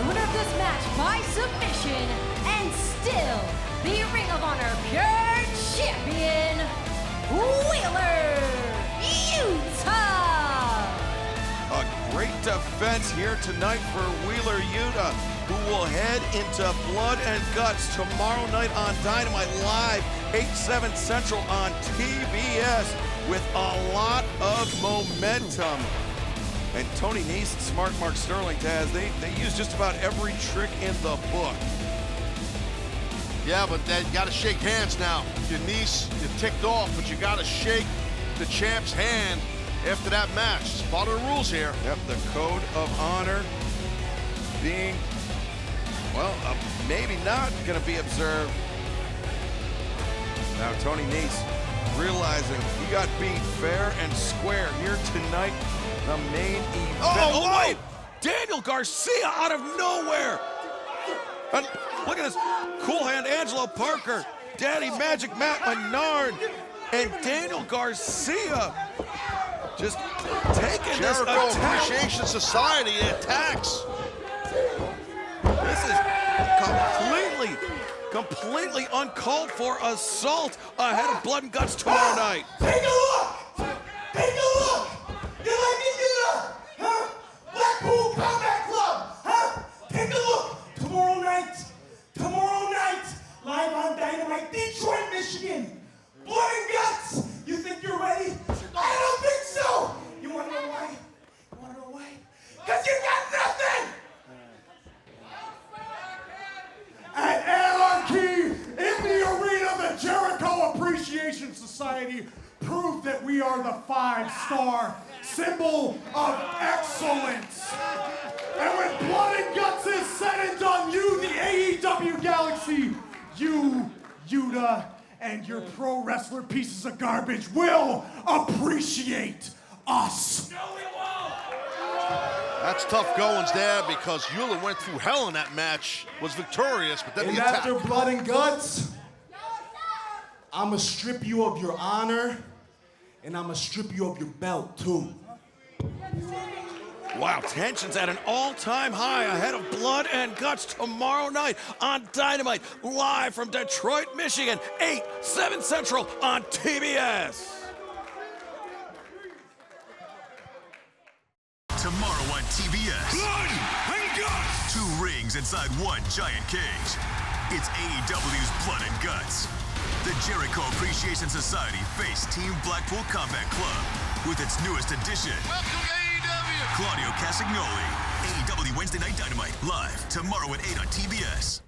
Winner of this match by submission, and still the Ring of Honor Pure Champion, Wheeler Yuta. A great defense here tonight for Wheeler Yuta, who will head into Blood and Guts tomorrow night on Dynamite Live, 8/7 Central on TBS, with a lot of momentum. And Tony Nese and Smart Mark Sterling, Taz, they use just about every trick in the book. Yeah, but they got to shake hands now. Your Nese, you're ticked off, but you got to shake the champ's hand after that match. It's part of the rules here. Yep, the code of honor being, well, maybe not going to be observed. Now Tony Nese realizing he got beat fair and square here tonight, the main event. Oh wait! Daniel Garcia out of nowhere! And look at this, Cool Hand Angelo Parker, Daddy Magic Matt Menard, and Daniel Garcia just taking this Jericho attack. Appreciation Society attacks. This is completely uncalled for assault ahead of Blood and Guts tomorrow night. Take a look! Take a look! You like me do that? Huh? Blackpool Combat Club! Huh? Take a look! we are the 5-star symbol of excellence. And when blood and guts is said and done, you, the AEW Galaxy, you, Yuta, and your pro wrestler pieces of garbage will appreciate us. No, we won't. That's tough goings there because Yuta went through hell in that match, was victorious, but then and the attack. after blood and guts, I'ma strip you of your honor, and I'ma strip you of your belt too. Wow, tensions at an all-time high ahead of Blood and Guts tomorrow night on Dynamite, live from Detroit, Michigan, 8, 7 Central on TBS. Tomorrow on TBS. Blood and Guts! 2 rings inside 1 giant cage. It's AEW's Blood and Guts. The Jericho Appreciation Society face Team Blackpool Combat Club with its newest addition. Welcome to AEW. Claudio Castagnoli. AEW Wednesday Night Dynamite, live tomorrow at 8 on TBS.